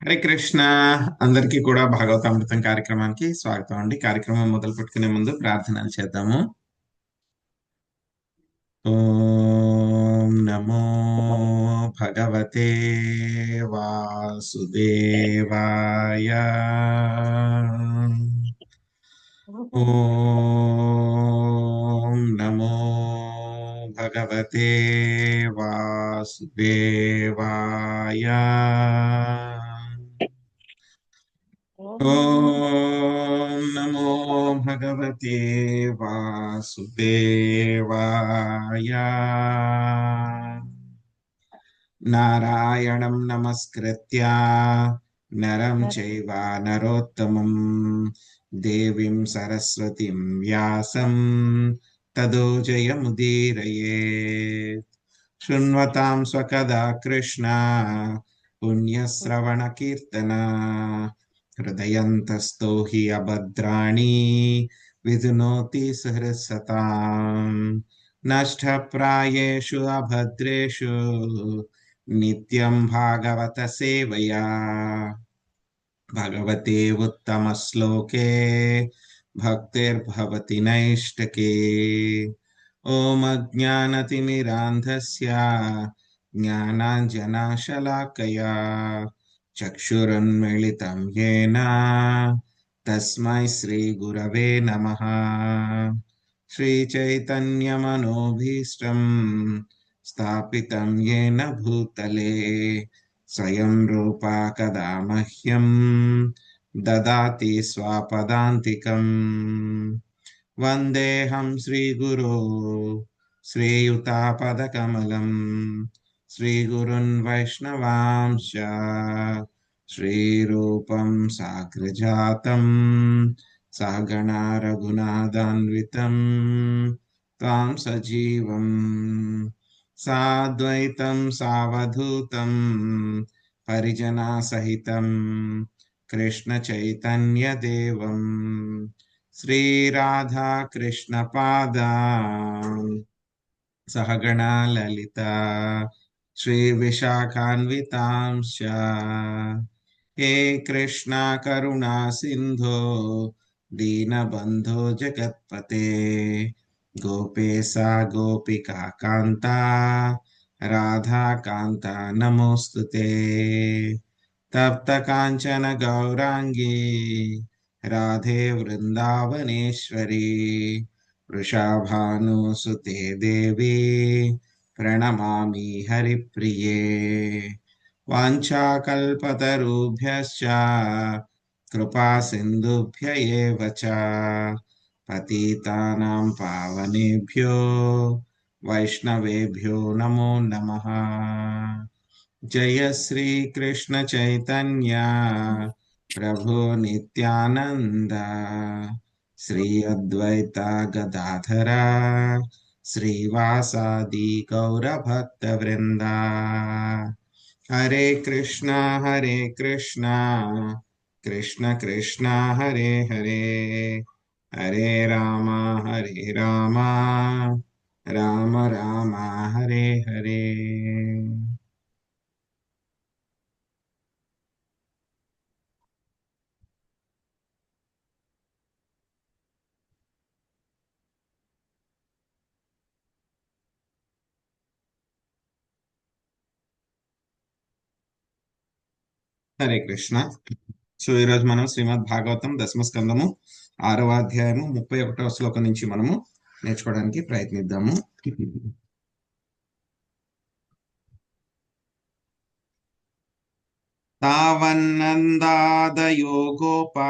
హరే కృష్ణ. అందరికీ కూడా భాగవతామృతం కార్యక్రమానికి స్వాగతం అండి. కార్యక్రమం మొదలు పెట్టుకునే ముందు ప్రార్థనలు చేద్దాము. ఓం నమో భగవతే వాసుదేవాయ. ఓం నమో భగవతే వాసుదేవాయ. ఓం నమో భగవతే వాసుదేవాయ. నారాయణం నమస్కృత్య నరం చైవ నరోత్తమం దేవీం సరస్వతిం వ్యాసం తదో జయముదీరయేత్. శృణ్వతాం స్వకదా కృష్ణ పుణ్యశ్రవణ కీర్తన హృదయంతస్థో హి అభద్రాణి విధునోతి సహృసతాం. నష్టప్రాయేషు అభద్రేషు నిత్యం భాగవత సేవయా. భగవతే ఉత్తమ శ్లోకే భక్తిర్భవతి నైష్టకే. ఓం అజ్ఞానతిమిరాంధస్య జ్ఞానాంజనాశలాకయా చక్షురున్మిళితం యేన తస్మై శ్రీగురవే నమః. శ్రీచైతన్యమనోభీష్టం స్థాపితం యేన భూతలే స్వయం రూపా కదా మహ్యం దదాతి స్వపదాంతికం. వందేహం శ్రీగురో శ్రీయుతాపదకమలం శ్రీగురున్ వైష్ణవాంశ శ్రీరూపం సాగ్రజాతం సగణా రఘునాథాన్వితం త్వాం సజీవం సాద్వైతం సావధూతం పరిజనా సహితం కృష్ణ చైతన్య దేవం శ్రీరాధా కృష్ణ పాదా సహగణా లలిత శ్రీ విశాఖాన్వితాంశ. హే కృష్ణ కరుణా సింధో దీనబంధో జగత్పతే గోపేశా గోపికా కాంత రాధా కాంత నమోస్తుతే. తప్త కాంచన గౌరాంగీ రాధే వృందావనేశ్వరి వృషాభానుసుతే దేవి ప్రణమామి హరిప్రియే. వాంఛాకల్పతరుభ్యశ్చ కృపా సింధుభ్య ఏవ చ పతితానాం పావనేభ్యో వైష్ణవేభ్యో నమో నమః. జయ శ్రీ కృష్ణ చైతన్య ప్రభు నిత్యానంద శ్రీ అద్వైత గదాధర శ్రీవాసాది గౌరభక్త వృంద. హరే కృష్ణ కృష్ణ కృష్ణ హరే హరే హరే రామ రామ రామ హరే హరే. హరే కృష్ణ. సో ఈరోజు మనం శ్రీమద్ భాగవతం దశమ స్కందము 6వ అధ్యాయము 31వ శ్లోకం నుంచి మనము నేర్చుకోవడానికి ప్రయత్నిద్దాము. తావన్నందాదయో గోపా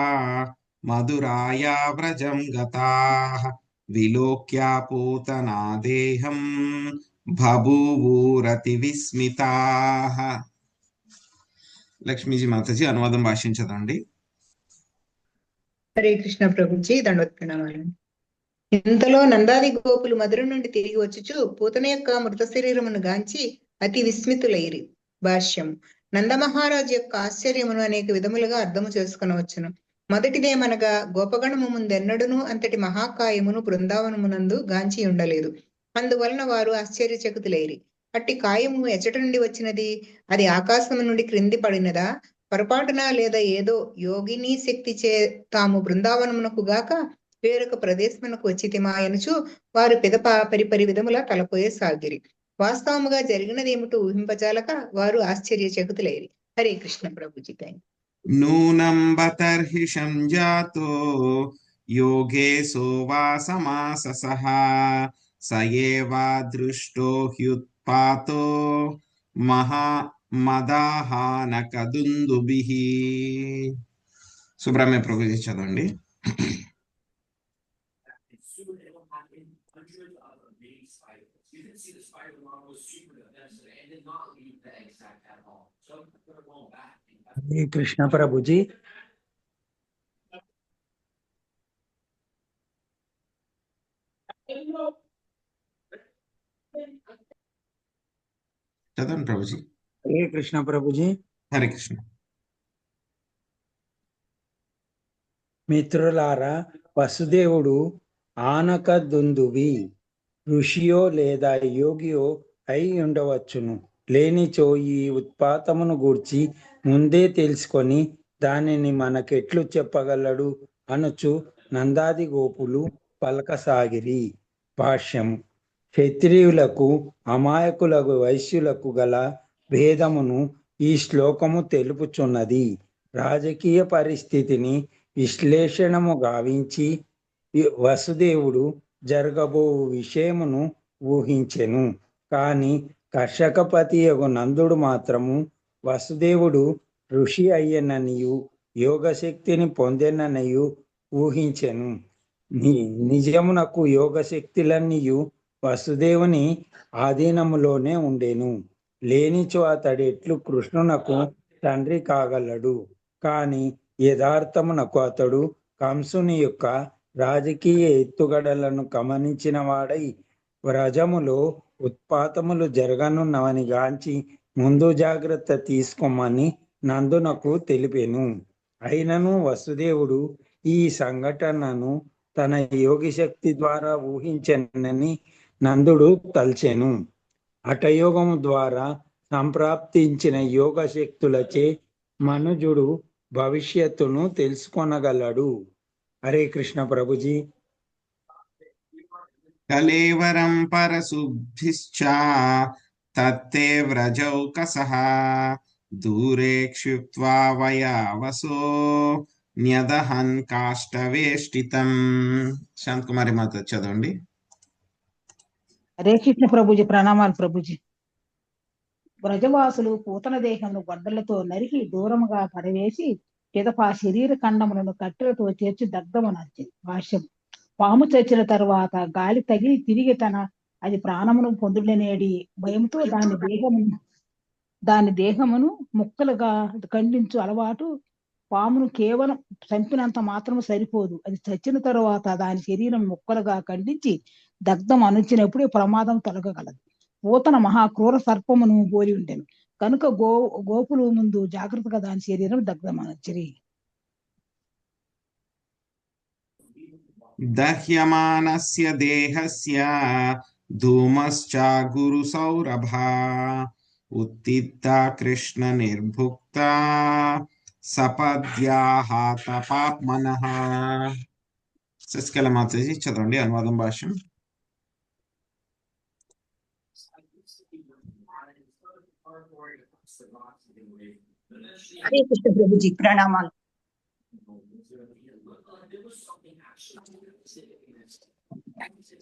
మధురాయా వ్రజం గతాః విలోక్యా పూతనా దేహం బభూవూరతి విస్మితాః. లక్ష్మీజీ మాతాజీ అనువాదం భాషించదండి. హరే కృష్ణ ప్రభుజీ, దండవత్ ప్రణామాలు. ఇంతలో నందాది గోపులు మధుర నుండి తిరిగి వచ్చుచు పూతన యొక్క మృత శరీరమును గాంచి అతి విస్మితులైరి. భాష్యం. నందమహారాజు యొక్క ఆశ్చర్యమును అనేక విధములుగా అర్థము చేసుకునవచ్చును. మొదటిదేమనగా, గోపగణము ముందెన్నడును అంతటి మహాకాయమును బృందావనమునందు గాంచి ఉండలేదు. అందువలన వారు ఆశ్చర్యచకితులైరి. అట్టి కాయము ఎచ్చట నుండి వచ్చినది? అది ఆకాశము నుండి క్రింది పడినదా? పొరపాటున లేదా ఏదో యోగిని శక్తి చే తాము బృందావనమునకు గాక వేరొక ప్రదేశమునకు వచ్చితిమాయనుచు వారు పిదప పరిపరి విధముల తలపోయసాగిరి. వాస్తవముగా జరిగినదేమిటో ఊహింపజాలక వారు ఆశ్చర్యచకితులైరి. హరే కృష్ణ ప్రభుజీ. థ్యాంక్ నూనం బతర్హిషం జాతో యోగేశో వాసమాససః సయేవా దృష్టో హ్యుత్పాతో మహా మదాహానకదుందుభిః. సుబ్రహ్మణ్య ప్రభుజీ చదవండి. హరే కృష్ణ ప్రభుజీ. చదవండి ప్రభుజీ. హరే కృష్ణ ప్రభుజీ. హరే కృష్ణ. మిత్రులారా, వసుదేవుడు ఆనకదుందువి ఋషియో లేదా యోగియో అయి ఉండవచ్చును. లేనిచో ఈ ఉత్పాతమును గూర్చి ముందే తెలుసుకొని దానిని మనకెట్లు చెప్పగలడు అనుచు నందాది గోపులు పలకసాగిరి. భాష్యం. క్షత్రియులకు అమాయకులకు వైశ్యులకు గల భేదమును ఈ శ్లోకము తెలుపుచున్నది. రాజకీయ పరిస్థితిని విశ్లేషణము గావించి వసుదేవుడు జరగబో విషయమును ఊహించెను. కాని కర్షకపతియగు నందుడు మాత్రము వసుదేవుడు ఋషి అయ్యననియు యోగశక్తిని పొందెననియు ఊహించెను. నిజమునకు యోగశక్తులన్నీయు వసుదేవుని ఆధీనములోనే ఉండెను. లేనిచో అతడెట్లు కృష్ణునకు తండ్రి కాగలడు. కాని యథార్థమునకు అతడు కంసుని యొక్క రాజకీయ ఎత్తుగడలను గమనించిన వాడై వ్రజములో ఉత్పాతములు జరగనున్నవని గాంచి ముందు జాగ్రత్త తీసుకోమని నందునకు తెలిపెను. అయినను వసుదేవుడు ఈ సంఘటనను తన యోగి శక్తి ద్వారా ఊహించనని నందుడు తల్చెను. హఠయోగము ద్వారా సంప్రాప్తించిన యోగ శక్తులచే మనుజుడు భవిష్యత్తును తెలుసుకొనగలడు. హరే కృష్ణ ప్రభుజీ. కలేవరం పరశుద్ధిశ్చ తత్తే వ్రజౌకసః దూరే క్షిప్త్వా వయావసో న్యదహన్ కాష్టవేష్టితం. శాంతకుమారి మాత చదవండి. హరే కృష్ణ ప్రభుజీ. ప్రణామాలు ప్రభుజీ. బ్రజవాసులు పూతన దేహంలో గొడ్డలతో నరికి దూరముగా పడవేసి పిదప శరీర ఖండములను కట్టెలతో చేర్చి దగ్ధమునర్చింది. భాష్యం. పాము చచ్చిన తరువాత గాలి తగిలి తిరిగి అది ప్రాణమును పొందుడనేది భయంతో దాని దేహమును ముక్కలుగా ఖండించు అలవాటు. పామును కేవలం చంపినంత మాత్రము సరిపోదు, అది చచ్చిన తరువాత దాని శరీరం ముక్కలుగా ఖండించి దగ్ధం అనుచినప్పుడే ప్రమాదం తొలగగలదు. పూతన మహాక్రూర సర్పమును పోలి ఉండెను కనుక గోపులు ముందు జాగ్రత్తగా దాని శరీరం దగ్ధమనొచ్చిరి. దహ్యమానస్య దేహస్య ధూమశ్చ గురు సౌరభా ఉత్తిత్త కృష్ణ నిర్భుక్త సపద్యాహాత పాప్మనః. శశికళ మాతాజీ చదవండి. అనువాదం భాష్యం. హరే కృష్ణ ప్రభుజీ. ప్రణామాలు.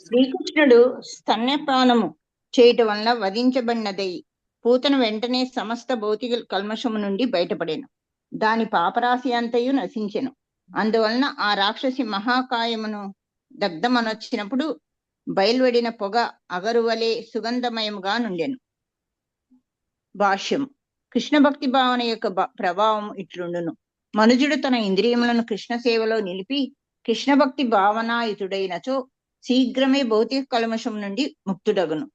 శ్రీకృష్ణుడు స్తన్యపానము చేయటం వల్ల వధించబడినదై పూతన వెంటనే సమస్త భౌతిక కల్మషము నుండి బయటపడెను. దాని పాపరాశి అంతయు నశించెను. అందువలన ఆ రాక్షసి మహాకాయమును దగ్ధమనొచ్చినప్పుడు బయలువెడిన పొగ అగరువలే సుగంధమయముగా నుండెను. భాష్యం. కృష్ణ భక్తి భావన యొక్క ప్రభావం ఇట్లుండును. మనుజుడు తన ఇంద్రియములను కృష్ణ సేవలో నిలిపి కృష్ణ భక్తి భావనాయుతుడైనచో శీఘ్రమే భౌతిక కల్మషం నుండి ముక్తుడగును.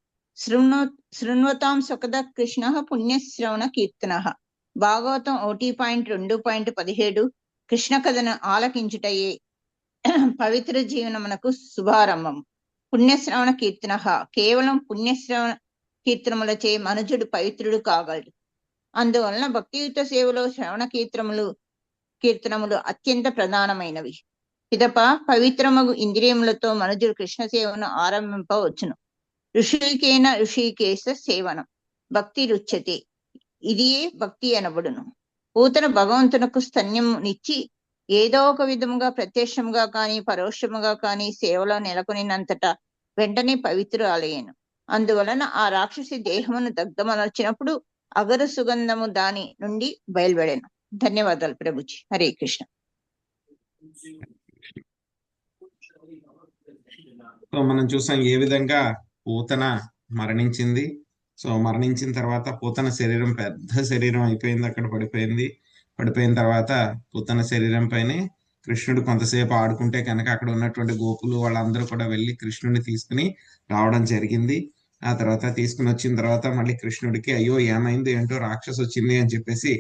శృణ్వతాం సుఖద కృష్ణ పుణ్యశ్రవణ కీర్తన. భాగవతం 1.2.17. కృష్ణ కథను ఆలకించుటయే పవిత్ర జీవనమునకు శుభారంభం. పుణ్యశ్రవణ కీర్తన. కేవలం పుణ్యశ్రవణ కీర్తనములచే మనుజుడు పవిత్రుడు కాగలడు. అందువలన భక్తియుత సేవలో శ్రవణ కీర్తనములు అత్యంత ప్రధానమైనవి. పిదప పవిత్రమగు ఇంద్రియములతో మనుజుడు కృష్ణ సేవను ఆరంభింపవచ్చును. ఋషికేశ సేవనం భక్తి రుచ్యతే, ఇదియే భక్తి అనబడును. పూతన భగవంతునకు స్తన్యమునిచ్చి ఏదో ఒక విధముగా ప్రత్యక్షముగా కాని పరోక్షముగా కాని సేవలో నెలకొనినంతట వెంటనే పవిత్రురాలయ్యను. అందువలన ఆ రాక్షసి దేహమును దగ్ధమనొచ్చినప్పుడు అగరు సుగంధము దాని నుండి బయలువెడెను. ధన్యవాదాలు ప్రభుజీ. హరే కృష్ణ. సో మనం చూసాం ఏ విధంగా పూతన మరణించింది. సో మరణించిన తర్వాత పూతన శరీరం పెద్ద శరీరం అయిపోయింది, అక్కడ పడిపోయిన తర్వాత పూతన శరీరం పైనే కృష్ణుడు కొంతసేపు ఆడుకుంటే కనుక అక్కడ ఉన్నటువంటి గోపులు వాళ్ళందరూ కూడా వెళ్ళి కృష్ణుడిని తీసుకుని రావడం జరిగింది. ఆ తర్వాత తీసుకుని వచ్చిన తర్వాత మళ్ళీ కృష్ణుడికి అయ్యో ఏమైంది ఏంటో రాక్షసు వచ్చింది అని చెప్పేసి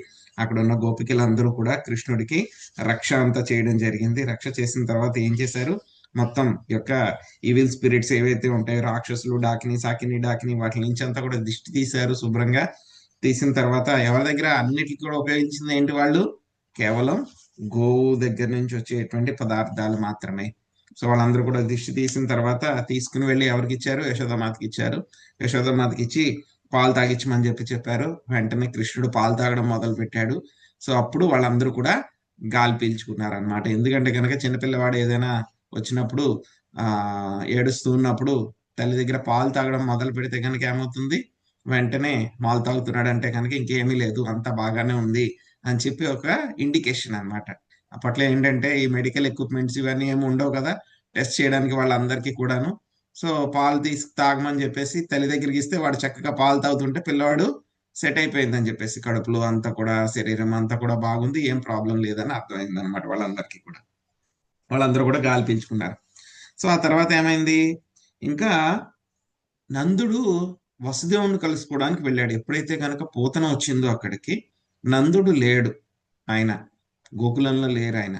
అక్కడ ఉన్న గోపికలందరూ కూడా కృష్ణుడికి రక్ష అంతా చేయడం జరిగింది. రక్ష చేసిన తర్వాత ఏం చేశారు, మొత్తం యొక్క ఈవిల్ స్పిరిట్స్ ఏవైతే ఉంటాయో రాక్షసులు, డాకిని వాటి నుంచి అంతా కూడా దిష్టి తీశారు శుభ్రంగా. తీసిన తర్వాత ఎవరి దగ్గర అన్నిటికీ కూడా ఉపయోగించింది ఏంటి, వాళ్ళు కేవలం గోవు దగ్గర నుంచి వచ్చేటువంటి పదార్థాలు మాత్రమే. సో వాళ్ళందరూ కూడా దిష్టి తీసిన తర్వాత తీసుకుని వెళ్ళి ఎవరికి ఇచ్చారు, యశోదమాతకి ఇచ్చారు. యశోదమాతకి ఇచ్చి పాలు తాగించమని చెప్పారు. వెంటనే కృష్ణుడు పాలు తాగడం మొదలు పెట్టాడు. సో అప్పుడు వాళ్ళందరూ కూడా గాలి పీల్చుకున్నారు అనమాట. ఎందుకంటే కనుక చిన్నపిల్లవాడు ఏదైనా వచ్చినప్పుడు ఏడుస్తూ ఉన్నప్పుడు తల్లి దగ్గర పాలు తాగడం మొదలు పెడితే కనుక ఏమవుతుంది, వెంటనే పాలు తాగుతున్నాడు అంటే కనుక ఇంకేమీ లేదు, అంత బాగానే ఉంది అని చెప్పి ఒక ఇండికేషన్ అనమాట. అప్పట్లో ఏంటంటే ఈ మెడికల్ ఎక్విప్మెంట్స్ ఇవన్నీ ఏమి ఉండవు కదా టెస్ట్ చేయడానికి వాళ్ళందరికీ కూడాను. సో పాలు తాగమని చెప్పేసి తల్లి దగ్గరికి ఇస్తే వాడు చక్కగా పాలు తాగుతుంటే పిల్లవాడు సెట్ అయిపోయిందని చెప్పేసి కడుపులో అంతా కూడా శరీరం అంతా కూడా బాగుంది, ఏం ప్రాబ్లం లేదని అర్థమైంది అనమాట వాళ్ళందరికీ కూడా. వాళ్ళందరూ కూడా గాలి పీల్చుకున్నారు. సో ఆ తర్వాత ఏమైంది, ఇంకా నందుడు వసుదేవుని కలుసుకోవడానికి వెళ్ళాడు. ఎప్పుడైతే కనుక పూతన వచ్చిందో అక్కడికి నందుడు లేడు, ఆయన గోకులంలో లేరు ఆయన.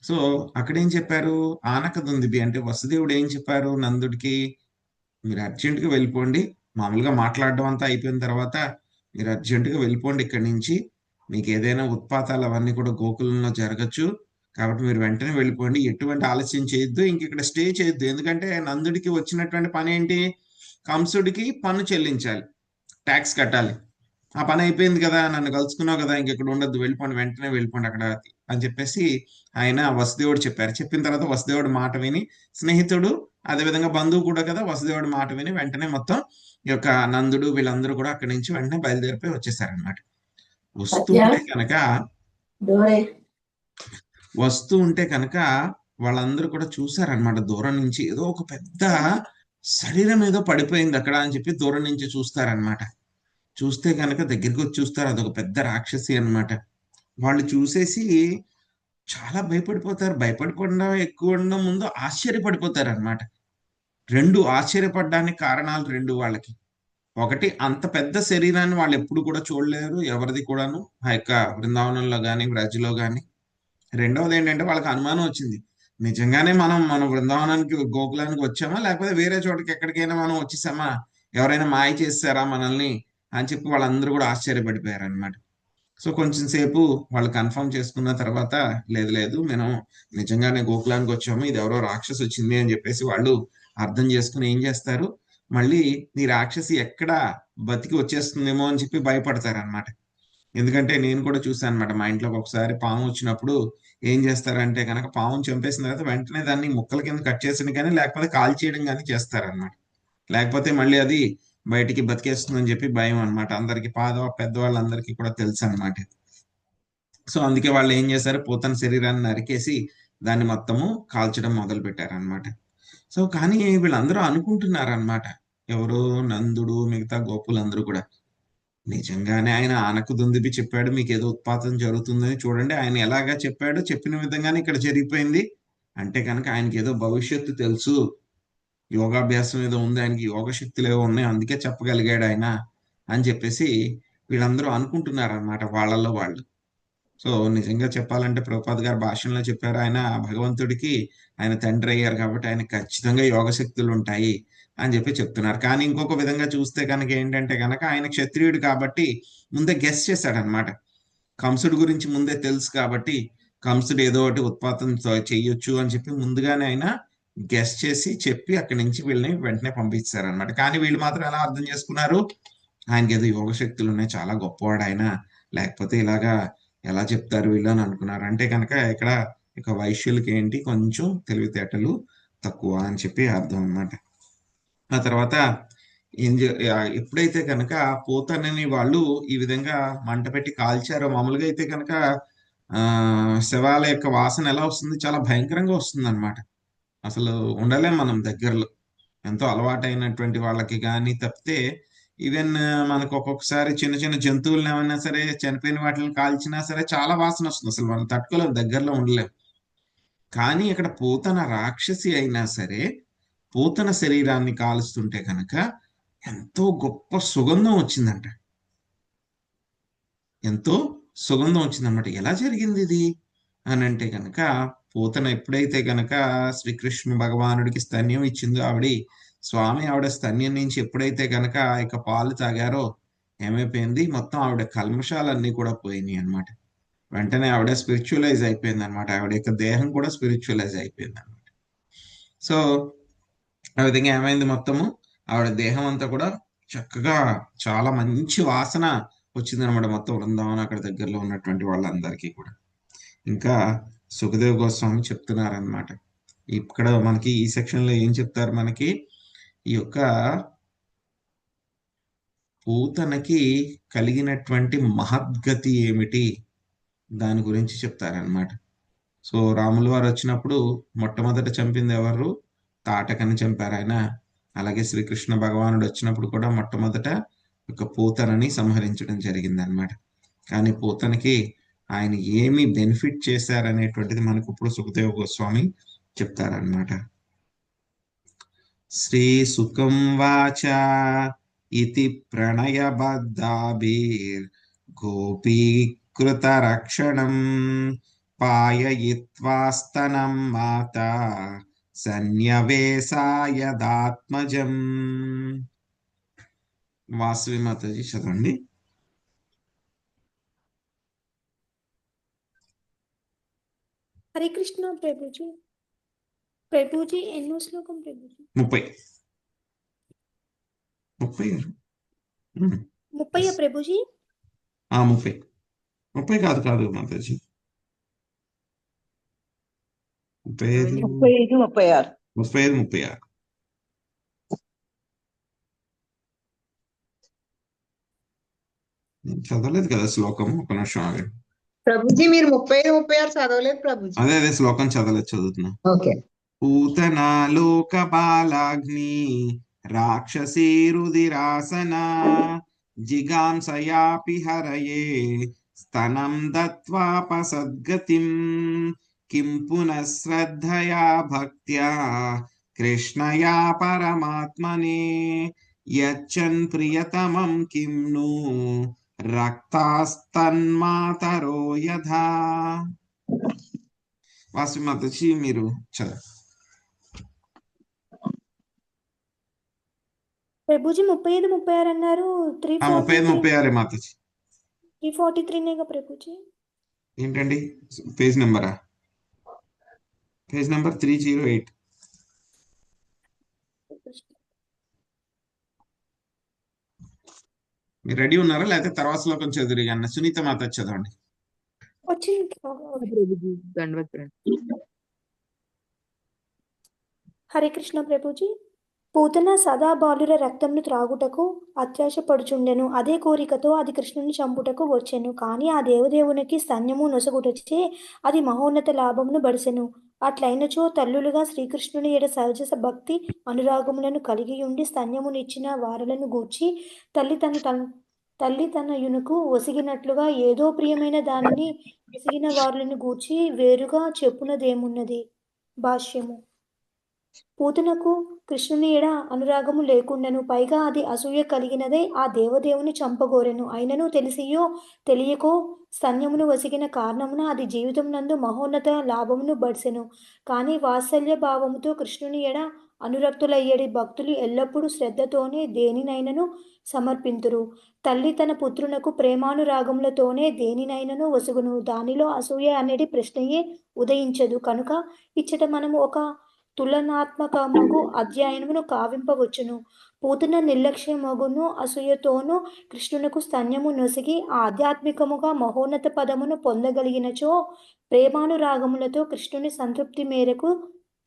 సో అక్కడేం చెప్పారు, ఆనకదుందిబి అంటే వసుదేవుడు ఏం చెప్పారు నందుడికి, మీరు అర్జెంటుగా వెళ్ళిపోండి, మామూలుగా మాట్లాడడం అంతా అయిపోయిన తర్వాత మీరు అర్జెంటుగా వెళ్ళిపోండి ఇక్కడి నుంచి, మీకు ఏదైనా ఉత్పాతాలు అవన్నీ కూడా గోకులంలో జరగచ్చు, కాబట్టి మీరు వెంటనే వెళ్ళిపోండి, ఎటువంటి ఆలస్యం చేయొద్దు, ఇంక ఇక్కడ స్టే చేయొద్దు. ఎందుకంటే నందుడికి వచ్చినటువంటి పని ఏంటి, కంసుడికి పన్ను చెల్లించాలి, ట్యాక్స్ కట్టాలి. ఆ పని అయిపోయింది కదా, నన్ను కలుసుకున్నావు కదా, ఇంకెక్కడ ఉండద్దు, వెళ్ళిపోండి, వెంటనే వెళ్ళిపోండి అక్కడ అని చెప్పేసి ఆయన వసుదేవుడు చెప్పారు. చెప్పిన తర్వాత వసుదేవుడు మాట విని, స్నేహితుడు అదేవిధంగా బంధువు కూడా కదా, వసుదేవుడు మాట విని వెంటనే మొత్తం ఈ యొక్క నందుడు వీళ్ళందరూ కూడా అక్కడి నుంచి వెంటనే బయలుదేరిపోయి వచ్చేసారనమాట. వస్తూ ఉంటే కనుక వాళ్ళందరూ కూడా చూసారనమాట దూరం నుంచి, ఏదో ఒక పెద్ద శరీరం ఏదో పడిపోయింది అక్కడ అని చెప్పి దూరం నుంచి చూస్తారనమాట. చూస్తే కనుక దగ్గరికి వచ్చి చూస్తారు, అదొక పెద్ద రాక్షసి అనమాట. వాళ్ళు చూసేసి చాలా భయపడిపోతారు. భయపడిపోవడం ఎక్కువ ఉండడం ముందు ఆశ్చర్యపడిపోతారు అనమాట. ఆశ్చర్యపడడానికి కారణాలు రెండు వాళ్ళకి. ఒకటి, అంత పెద్ద శరీరాన్ని వాళ్ళు ఎప్పుడు కూడా చూడలేరు ఎవరిది కూడాను, ఆ యొక్క బృందావనంలో కానీ బ్రజ్లో కానీ. రెండవది ఏంటంటే వాళ్ళకి అనుమానం వచ్చింది, నిజంగానే మన బృందావనానికి గోకులానికి వచ్చామా, లేకపోతే వేరే చోటకి ఎక్కడికైనా మనం వచ్చేసామా, ఎవరైనా మాయ చేస్తారా మనల్ని అని చెప్పి వాళ్ళందరూ కూడా ఆశ్చర్యపడిపోయారు అనమాట. సో కొంచెం సేపు వాళ్ళు కన్ఫర్మ్ చేసుకున్న తర్వాత లేదు మేము నిజంగానే గోకులానికి వచ్చాము, ఇది ఎవరో రాక్షసి వచ్చింది అని చెప్పేసి వాళ్ళు అర్థం చేసుకుని ఏం చేస్తారు, మళ్ళీ ఈ రాక్షసి ఎక్కడ బతికి వచ్చేస్తుందేమో అని చెప్పి భయపడతారనమాట. ఎందుకంటే నేను కూడా చూసాను అనమాట, మా ఇంట్లోకి ఒకసారి పాము వచ్చినప్పుడు ఏం చేస్తారంటే కనుక పాముని చంపేసిన తర్వాత వెంటనే దాన్ని ముక్కల కింద కట్ చేసిన కానీ లేకపోతే కాల్ చేయడం కానీ చేస్తారనమాట. లేకపోతే మళ్ళీ అది బయటికి బతికేస్తుందని చెప్పి భయం అనమాట. అందరికి పెద్దవాళ్ళందరికీ కూడా తెలుసు అనమాట. సో అందుకే వాళ్ళు ఏం చేశారు, పూతన శరీరాన్ని నరికేసి దాన్ని మొత్తము కాల్చడం మొదలు పెట్టారనమాట. సో కానీ వీళ్ళందరూ అనుకుంటున్నారనమాట, ఎవరు నందుడు మిగతా గోపులందరూ కూడా, నిజంగానే ఆయన ఆనకు దుందిపి చెప్పాడు మీకు ఏదో ఉత్పాతం జరుగుతుందని, చూడండి ఆయన ఎలాగా చెప్పాడు, చెప్పిన విధంగానే ఇక్కడ జరిగిపోయింది అంటే కనుక ఆయనకి ఏదో భవిష్యత్తు తెలుసు, యోగాభ్యాసం ఏదో ఉంది, ఆయనకి యోగ శక్తులు ఏవో ఉన్నాయి, అందుకే చెప్పగలిగాడు ఆయన అని చెప్పేసి వీళ్ళందరూ అనుకుంటున్నారు అనమాట వాళ్ళల్లో వాళ్ళు. సో నిజంగా చెప్పాలంటే ప్రభుపాద్ గారు భాషణలో చెప్పారు, ఆయన భగవంతుడికి ఆయన తండ్రి అయ్యారు కాబట్టి ఆయన ఖచ్చితంగా యోగ శక్తులు ఉంటాయి అని చెప్పి చెప్తున్నారు. కానీ ఇంకొక విధంగా చూస్తే కనుక ఏంటంటే కనుక ఆయన క్షత్రియుడు కాబట్టి ముందే గెస్ చేశాడనమాట. కంసుడు గురించి ముందే తెలుసు కాబట్టి కంసుడు ఏదో ఒకటి ఉత్పాతం చెయ్యొచ్చు అని చెప్పి ముందుగానే ఆయన గెస్ చేసి చెప్పి అక్కడి నుంచి వీళ్ళని వెంటనే పంపించారనమాట. కానీ వీళ్ళు మాత్రం ఎలా అర్థం చేసుకున్నారు, ఆయనకి ఏదో యోగ శక్తులు ఉన్నాయి, చాలా గొప్పవాడు ఆయన, లేకపోతే ఇలాగా ఎలా చెప్తారు వీళ్ళు అని అనుకున్నారు. అంటే కనుక ఇక్కడ ఇక వైశ్యులకి ఏంటి కొంచెం తెలివితేటలు తక్కువ అని చెప్పి అర్థం అన్నమాట. ఆ తర్వాత ఎప్పుడైతే కనుక పోతనని వాళ్ళు ఈ విధంగా మంట పెట్టి కాల్చారో, మామూలుగా అయితే కనుక శవాల యొక్క వాసన ఎలా వస్తుంది, చాలా భయంకరంగా వస్తుంది అనమాట. అసలు ఉండలేం మనం దగ్గరలో, ఎంతో అలవాటైనటువంటి వాళ్ళకి కానీ తప్పితే ఈవెన్ మనకు ఒక్కొక్కసారి చిన్న చిన్న జంతువులను ఏమైనా సరే చనిపోయిన వాటిని కాల్చినా సరే చాలా వాసన వస్తుంది, అసలు మనం తట్టుకోలేం, దగ్గరలో ఉండలేం. కానీ ఇక్కడ పూతన రాక్షసి అయినా సరే పూతన శరీరాన్ని కాలుస్తుంటే కనుక ఎంతో గొప్ప సుగంధం వచ్చిందంట, ఎంతో సుగంధం వచ్చిందన్నమాట. ఎలా జరిగింది ఇది అని అంటే కనుక పూతన ఎప్పుడైతే కనుక శ్రీకృష్ణ భగవానుడికి స్తన్యం ఇచ్చిందో స్వామి ఆవిడ స్తన్యం నుంచి ఎప్పుడైతే కనుక ఇక పాలు తాగారో ఏమైపోయింది, మొత్తం ఆవిడ కల్మషాలన్నీ కూడా పోయినాయి అనమాట. వెంటనే ఆవిడ స్పిరిచువలైజ్ అయిపోయింది అనమాట, ఆవిడ యొక్క దేహం కూడా స్పిరిచువలైజ్ అయిపోయింది అనమాట. సో ఆ విధంగా ఏమైంది, మొత్తము ఆవిడ దేహం అంతా కూడా చక్కగా చాలా మంచి వాసన వచ్చిందనమాట మొత్తం బృందావనం అక్కడ దగ్గరలో ఉన్నటువంటి వాళ్ళందరికీ కూడా. ఇంకా సుఖదేవ్ గోస్వామి చెప్తున్నారనమాట, ఇక్కడ మనకి ఈ సెక్షన్ లో ఏం చెప్తారు, మనకి ఈ యొక్క పూతనకి కలిగినటువంటి మహద్గతి ఏమిటి దాని గురించి చెప్తారనమాట. సో రాముల వారు వచ్చినప్పుడు మొట్టమొదట చంపింది ఎవరు, తాటకని చంపారు ఆయన. అలాగే శ్రీకృష్ణ భగవానుడు వచ్చినప్పుడు కూడా మొట్టమొదట ఒక పూతనని సంహరించడం జరిగింది అనమాట. కానీ పూతనకి ఆయన ఏమి బెనిఫిట్ చేశారనేటువంటిది మనకు ఇప్పుడు సుఖదేవ గోస్వామి చెప్తారనమాట. శ్రీ సుఖం వాచ ఇతి ప్రణయబద్ధాభిర్ గోపీకృత రక్షణం పాయయిత్వాస్తనం మాత సన్యవేశాయదాత్మజం. వాసవి మాతాజీ చదవండి. హరే కృష్ణ ప్రభుజీ. ప్రభుజీ ఎన్నో శ్లోకం ప్రభుజీ? 30. 30 ప్రభుజీ? 30 కాదు మాతాజీ, 35, 35, 36. 36. నేను చదవలేదు కదా శ్లోకం, ఒక నిమిషం ఆగండి. ప్రభుజీ మీరు 35, 36 చదవలేదు ప్రభుజీ? అదే శ్లోకం చదువుతున్నా. ఓకే. పూతనా లోక బాలాగ్ని రాక్షసీరుదిరాసనా జిగాంసయాపి హరయే స్తనం దత్వాపసద్గతిం కిం పునః శ్రద్ధయా భక్త్యా కృష్ణయా పరమాత్మనే యచ్చన్ ప్రియతమం కిం ను రక్తాస్తన్మాతరో యథా. వాసవి మాతాజీ మీరు చదవండి. ప్రభుజీ 35, 36 అన్నారు. 35, 36 మాతాజీ. 343 ప్రభుజీ. ఏంటండి పేజ్ నెంబరా? Page number 308. మీరు రెడీ ఉన్నారా, లేకపోతే తర్వాత శ్లోకం చదువురి అన్న సునీత మాత చదవండి. హరే కృష్ణ ప్రభుజీ. పూతన సదా బాలుర రక్తంను త్రాగుటకు అత్యాశపడుచుండెను. అదే కోరికతో అది కృష్ణుని చంపుటకు వచ్చెను. కానీ ఆ దేవదేవునికి స్తన్యము నొసగుటచే అది మహోన్నత లాభమును బడిసెను. అట్లయినచో తల్లులుగా శ్రీకృష్ణుని ఎడ సహజ భక్తి అనురాగములను కలిగి ఉండి స్తన్యమునిచ్చిన వారలను గూర్చి తల్లి తన యునకు ఒసిగినట్లుగా ఏదో ప్రియమైన దానిని ఒసిగిన వారులను గూర్చి వేరుగా చెప్పునదేమున్నది. భాష్యము. పూతనకు కృష్ణుని ఎడ అనురాగము లేకుండెను. పైగా అది అసూయ కలిగినదై ఆ దేవదేవుని చంపగోరెను. అయినను తెలిసియో తెలియకో స్తన్యమును వసిగిన కారణమున అది జీవితం నందు మహోన్నత లాభమును బడిసెను. కానీ వాత్సల్య భావముతో కృష్ణుని ఎడ అనురక్తులయ్యేడి భక్తులు ఎల్లప్పుడూ శ్రద్ధతోనే దేనినైనను సమర్పింతురు. తల్లి తన పుత్రునకు ప్రేమానురాగములతోనే దేనినైనను వసుగును. దానిలో అసూయ అనేది ప్రశ్నయే ఉదయించదు. కనుక ఇచ్చట మనము ఒక తులనాత్మకమగు అధ్యయనమును కావింపవచ్చును. పూతన నిర్లక్ష్యమగును అసూయతోనూ కృష్ణునకు స్తన్యము నొసగి ఆధ్యాత్మికముగా మహోన్నత పదమును పొందగలిగినచో ప్రేమానురాగములతో కృష్ణుని సంతృప్తి మేరకు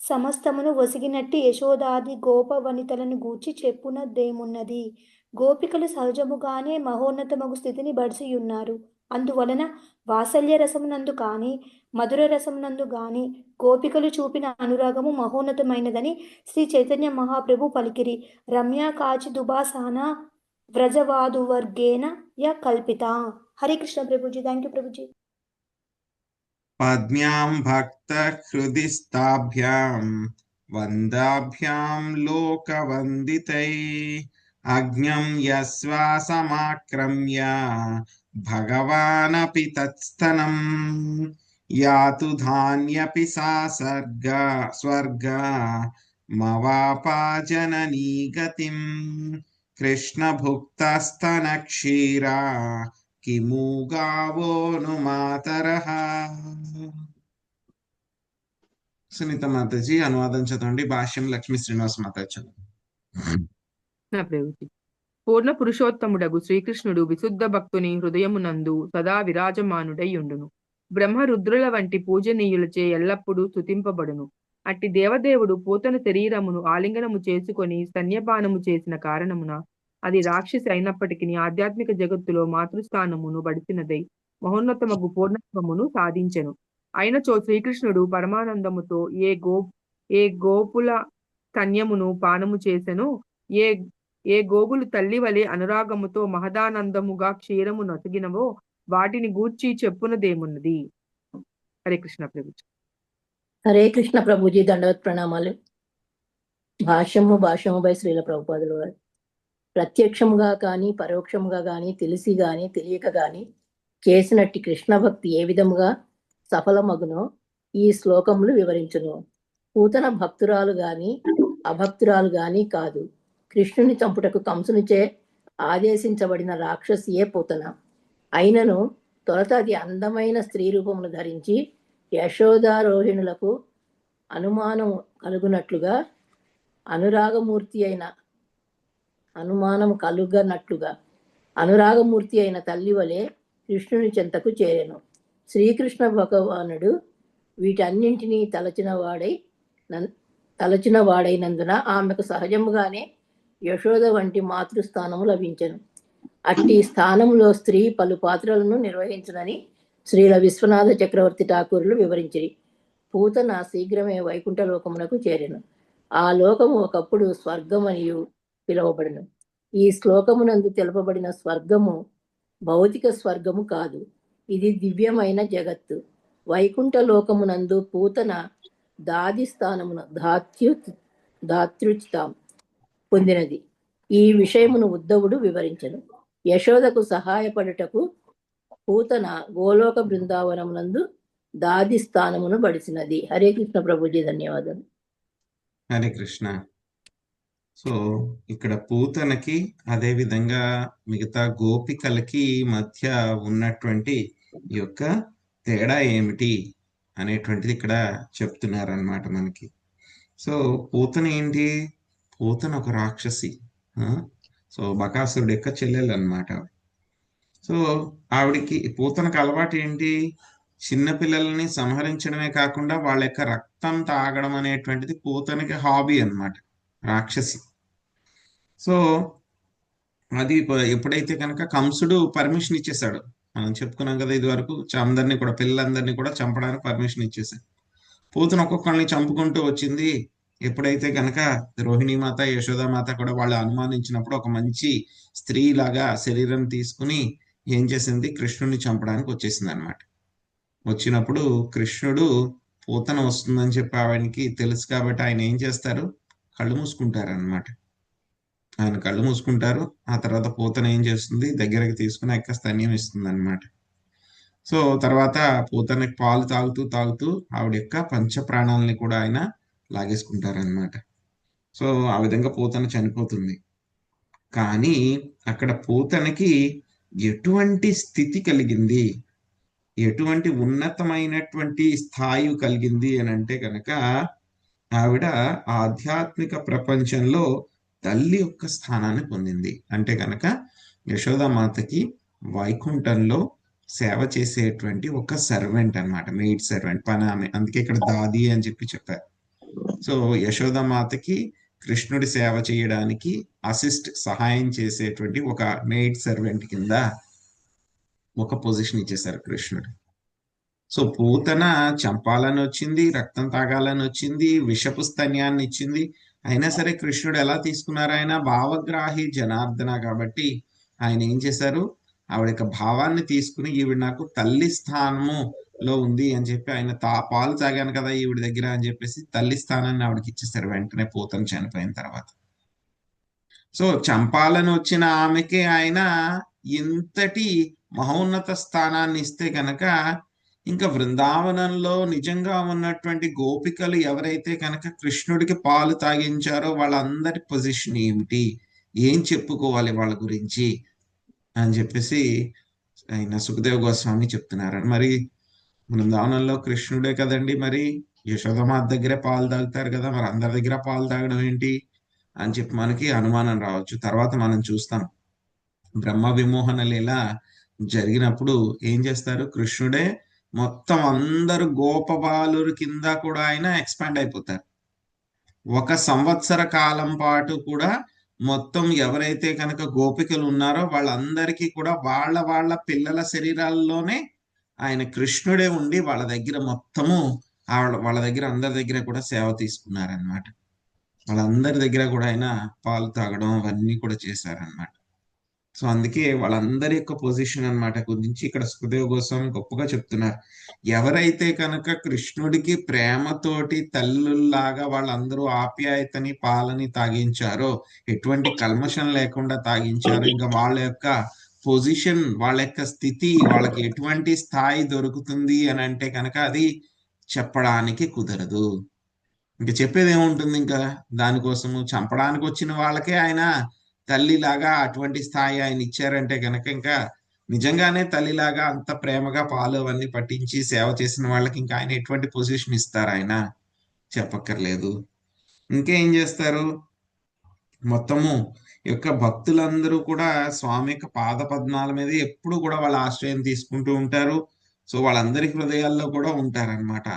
సమస్తమును వసిగినట్టి యశోదాది గోప వనితలను గూర్చి చెప్పునదేమున్నది. గోపికలు సహజముగానే మహోన్నతమగు స్థితిని బడిసియున్నారు. అందువలన వాత్సల్య రసమునందు కాని మధుర రసమునందు గాని గోపికలు చూపిన అనురాగము మహోన్నతమైనదని శ్రీ చైతన్య మహాప్రభు పలికిరి. రమ్య కాచి దుబాసాన వ్రజవాదువర్గేన య కల్పిత. హరే కృష్ణ ప్రభుజీ. Thank you Prabhuji. పద్మ్యాం భక్త హృదిస్తాభ్యాం వందాభ్యాం లోకవందితై అజ్ఞం యస్వాసమాక్రమ్య భగవానపి తత్స్తనం యాతు ధాన్యపి సా స్వర్గ మవాపాజననీ గతిం కృష్ణ భుక్తస్తన క్షీరా కిము గావోను మాతరః. సునీత మాతాజీ అనువాదం చదవండి. భాష్యం లక్ష్మీ శ్రీనివాస మాతాజీ చదవండి. పూర్ణ పురుషోత్తముడగు శ్రీకృష్ణుడు విశుద్ధ భక్తుని హృదయమునందు సదా విరాజమానుడై ఉండును. బ్రహ్మ రుద్రుల వంటి పూజనీయులచే ఎల్లప్పుడూ స్తుతింపబడును. అట్టి దేవదేవుడు పూతన శరీరమును ఆలింగనము చేసుకొని స్తన్యపానము చేసిన కారణమున అది రాక్షసి అయినప్పటికీ ఆధ్యాత్మిక జగత్తులో మాతృస్థానమును బడిసినదై మహోన్నతమగు పూర్ణత్వమును సాధించెను. అయినచో శ్రీకృష్ణుడు పరమానందముతో ఏ గోపుల స్తన్యమును పానము చేసెనో, ఏ గోగులు తల్లి వలె అనురాగముతో మహదానందముగా క్షీరము నొసగినవో వాటిని గూర్చి చెప్పునదేమున్నది. హరే కృష్ణ ప్రభుజీ. హరే కృష్ణ ప్రభుజీ. దండవత్ ప్రణామాలు. భాష్యము బై శ్రీల ప్రభుపాదులు వారు. ప్రత్యక్షముగా కానీ పరోక్షముగా కానీ తెలిసి కానీ తెలియక కానీ చేసినట్టి కృష్ణ భక్తి ఏ విధముగా సఫలమగునో ఈ శ్లోకములు వివరించును. పూతన భక్తురాలు గాని అభక్తురాలు గాని కాదు. కృష్ణుని చంపుటకు కంసునిచే ఆదేశించబడిన రాక్షసియే పూతన. అయినను తొలత అది అందమైన స్త్రీ రూపమును ధరించి యశోదారోహిణులకు అనుమానం కలుగునట్లుగా అనురాగమూర్తి అయిన తల్లి వలె కృష్ణుని చెంతకు చేరెను. శ్రీకృష్ణ భగవానుడు వీటన్నింటినీ తలచిన వాడైనందున ఆమెకు సహజముగానే యశోద వంటి మాతృస్థానము లభించెను. అట్టి స్థానంలో స్త్రీ పలు పాత్రలను నిర్వహించునని శ్రీల విశ్వనాథ చక్రవర్తి ఠాకూరులు వివరించిరి. పూతన శీఘ్రమే వైకుంఠ లోకమునకు చేరెను. ఆ లోకము ఒకప్పుడు స్వర్గమనియు పిలువబడును. ఈ శ్లోకమునందు తెలుపబడిన స్వర్గము భౌతిక స్వర్గము కాదు. ఇది దివ్యమైన జగత్తు. వైకుంఠ లోకమునందు పూతన దాది స్థానమున దాతృత్వం పొందినది. ఈ విషయమును ఉద్ధవుడు వివరించను. యశోదకు సహాయపడుటకు పూతన గోలోక బృందావనమునందు దాది స్థానమును బడిసినది. హరే కృష్ణ ప్రభుజీ. ధన్యవాదాలు. హరే కృష్ణ. సో ఇక్కడ పూతనకి అదే విధంగా మిగతా గోపికలకి మధ్య ఉన్నటువంటి ఈ యొక్క తేడా ఏమిటి అనేటువంటిది ఇక్కడ చెప్తున్నారనమాట మనకి. సో పూతన ఏంటి? పూతన ఒక రాక్షసి. సో బకాసురుడు యొక్క చెల్లెలు అనమాట. సో ఆవిడికి పూతనకు అలవాటు ఏంటి? చిన్నపిల్లల్ని సంహరించడమే కాకుండా వాళ్ళ యొక్క రక్తం తాగడం అనేటువంటిది పూతనకి హాబీ అన్నమాట, రాక్షసి. సో అది ఎప్పుడైతే కనుక కంసుడు పర్మిషన్ ఇచ్చేసాడు, మనం చెప్పుకున్నాం కదా ఇది వరకు, అందరినీ కూడా పిల్లలందరినీ కూడా చంపడానికి పర్మిషన్ ఇచ్చేసాడు. పూతన ఒక్కొక్కరిని చంపుకుంటూ వచ్చింది. ఎప్పుడైతే కనుక రోహిణీమాత యశోదామాత కూడా వాళ్ళు అనుమానించినప్పుడు ఒక మంచి స్త్రీ లాగా శరీరం తీసుకుని ఏం చేసింది? కృష్ణుడిని చంపడానికి వచ్చేసింది అనమాట. వచ్చినప్పుడు కృష్ణుడు పూతన వస్తుందని చెప్పి ఆయనకి తెలుసు కాబట్టి ఆయన ఏం చేస్తారు? కళ్ళు మూసుకుంటారు అనమాట. ఆయన కళ్ళు మూసుకుంటారు. ఆ తర్వాత పూతన ఏం చేస్తుంది? దగ్గరికి తీసుకుని ఎక్క స్తన్యం ఇస్తుంది అనమాట. సో తర్వాత పూతనకి పాలు తాగుతూ ఆవిడ యొక్క పంచ ప్రాణాలని కూడా ఆయన లాగేసుకుంటారనమాట. సో ఆ విధంగా పూతన చనిపోతుంది. కానీ అక్కడ పూతనకి ఎటువంటి స్థితి కలిగింది, ఎటువంటి ఉన్నతమైనటువంటి స్థాయి కలిగింది అని అంటే కనుక ఆవిడ ఆధ్యాత్మిక ప్రపంచంలో తల్లి యొక్క స్థానాన్ని పొందింది. అంటే కనుక యశోదామాతకి వైకుంఠంలో సేవ చేసేటువంటి ఒక సర్వెంట్ అన్నమాట, మెయిడ్ సర్వెంట్, పని ఆమె. అందుకే ఇక్కడ దాది అని చెప్పారు. సో యశోదామాతకి కృష్ణుడి సేవ చేయడానికి సహాయం చేసేటువంటి ఒక మెయిడ్ సర్వెంట్ కింద ఒక పొజిషన్ ఇచ్చేశారు కృష్ణుడు. సో పూతన చంపాలని వచ్చింది, రక్తం తాగాలని వచ్చింది, విషపు స్తన్యాన్ని ఇచ్చింది. అయినా సరే కృష్ణుడు ఎలా తీసుకున్నారు? ఆయన భావగ్రాహి జనార్దన కాబట్టి ఆయన ఏం చేశారు, ఆవిడ యొక్క భావాన్ని తీసుకుని ఈవిడ నాకు తల్లి స్థానములో ఉంది అని చెప్పి ఆయన పాలు తాగాను కదా ఈవిడ దగ్గర అని చెప్పేసి తల్లి స్థానాన్ని ఆవిడకి ఇచ్చేసారు వెంటనే పూతన చనిపోయిన తర్వాత. సో చంపాలని వచ్చిన ఆమెకి ఆయన ఇంతటి మహోన్నత స్థానాన్ని ఇస్తే కనుక ఇంకా బృందావనంలో నిజంగా ఉన్నటువంటి గోపికలు ఎవరైతే కనుక కృష్ణుడికి పాలు తాగించారో వాళ్ళందరి పొజిషన్ ఏమిటి, ఏం చెప్పుకోవాలి వాళ్ళ గురించి అని చెప్పేసి ఆయన సుఖదేవ్ గోస్వామి చెప్తున్నారు. మరి బృందావనంలో కృష్ణుడే కదండి, మరి యశోదమాత దగ్గరే పాలు తాగుతారు కదా, మరి అందరి దగ్గర పాలు తాగడం ఏంటి అని చెప్పి మనకి అనుమానం రావచ్చు. తర్వాత మనం చూస్తాం బ్రహ్మ విమోహన లీల జరిగినప్పుడు ఏం చేస్తారు, కృష్ణుడే మొత్తం అందరు గోపబాలురు కింద కూడా ఆయన ఎక్స్పాండ్ అయిపోతారు. 1 సంవత్సర కాలం పాటు కూడా మొత్తం ఎవరైతే కనుక గోపికలు ఉన్నారో వాళ్ళందరికీ కూడా వాళ్ళ పిల్లల శరీరాల్లోనే ఆయన కృష్ణుడే ఉండి వాళ్ళ దగ్గర మొత్తము వాళ్ళ దగ్గర అందరి దగ్గర కూడా సేవ తీసుకున్నారనమాట. వాళ్ళందరి దగ్గర కూడా ఆయన పాలు తాగడం అవన్నీ కూడా చేశారనమాట. సో అందుకే వాళ్ళందరి యొక్క పొజిషన్ అన్నమాట గురించి ఇక్కడ సుఖదేవ్ గోస్వామి గొప్పగా చెప్తున్నారు. ఎవరైతే కనుక కృష్ణుడికి ప్రేమతోటి తల్లుల్లాగా వాళ్ళందరూ ఆప్యాయతని పాలని తాగించారో, ఎటువంటి కల్మషం లేకుండా తాగించారో, ఇంకా వాళ్ళ యొక్క పొజిషన్, వాళ్ళ యొక్క స్థితి, వాళ్ళకి ఎటువంటి స్థాయి దొరుకుతుంది అని అంటే కనుక అది చెప్పడానికి కుదరదు. ఇంకా చెప్పేది ఏముంటుంది, ఇంకా దానికోసము చంపడానికి వచ్చిన వాళ్ళకే ఆయన తల్లిలాగా అటువంటి స్థాయి ఆయన ఇచ్చారంటే కనుక ఇంకా నిజంగానే తల్లిలాగా అంత ప్రేమగా పాలు అవన్నీ పట్టించి సేవ చేసిన వాళ్ళకి ఇంకా ఆయన ఎటువంటి పొజిషన్ ఇస్తారు, ఆయన చెప్పక్కర్లేదు. ఇంకేం చేస్తారు, మొత్తము యొక్క భక్తులందరూ కూడా స్వామి యొక్క పాద పద్మాల మీద ఎప్పుడు కూడా వాళ్ళ ఆశ్రయం తీసుకుంటూ ఉంటారు. సో వాళ్ళందరి హృదయాల్లో కూడా ఉంటారనమాట.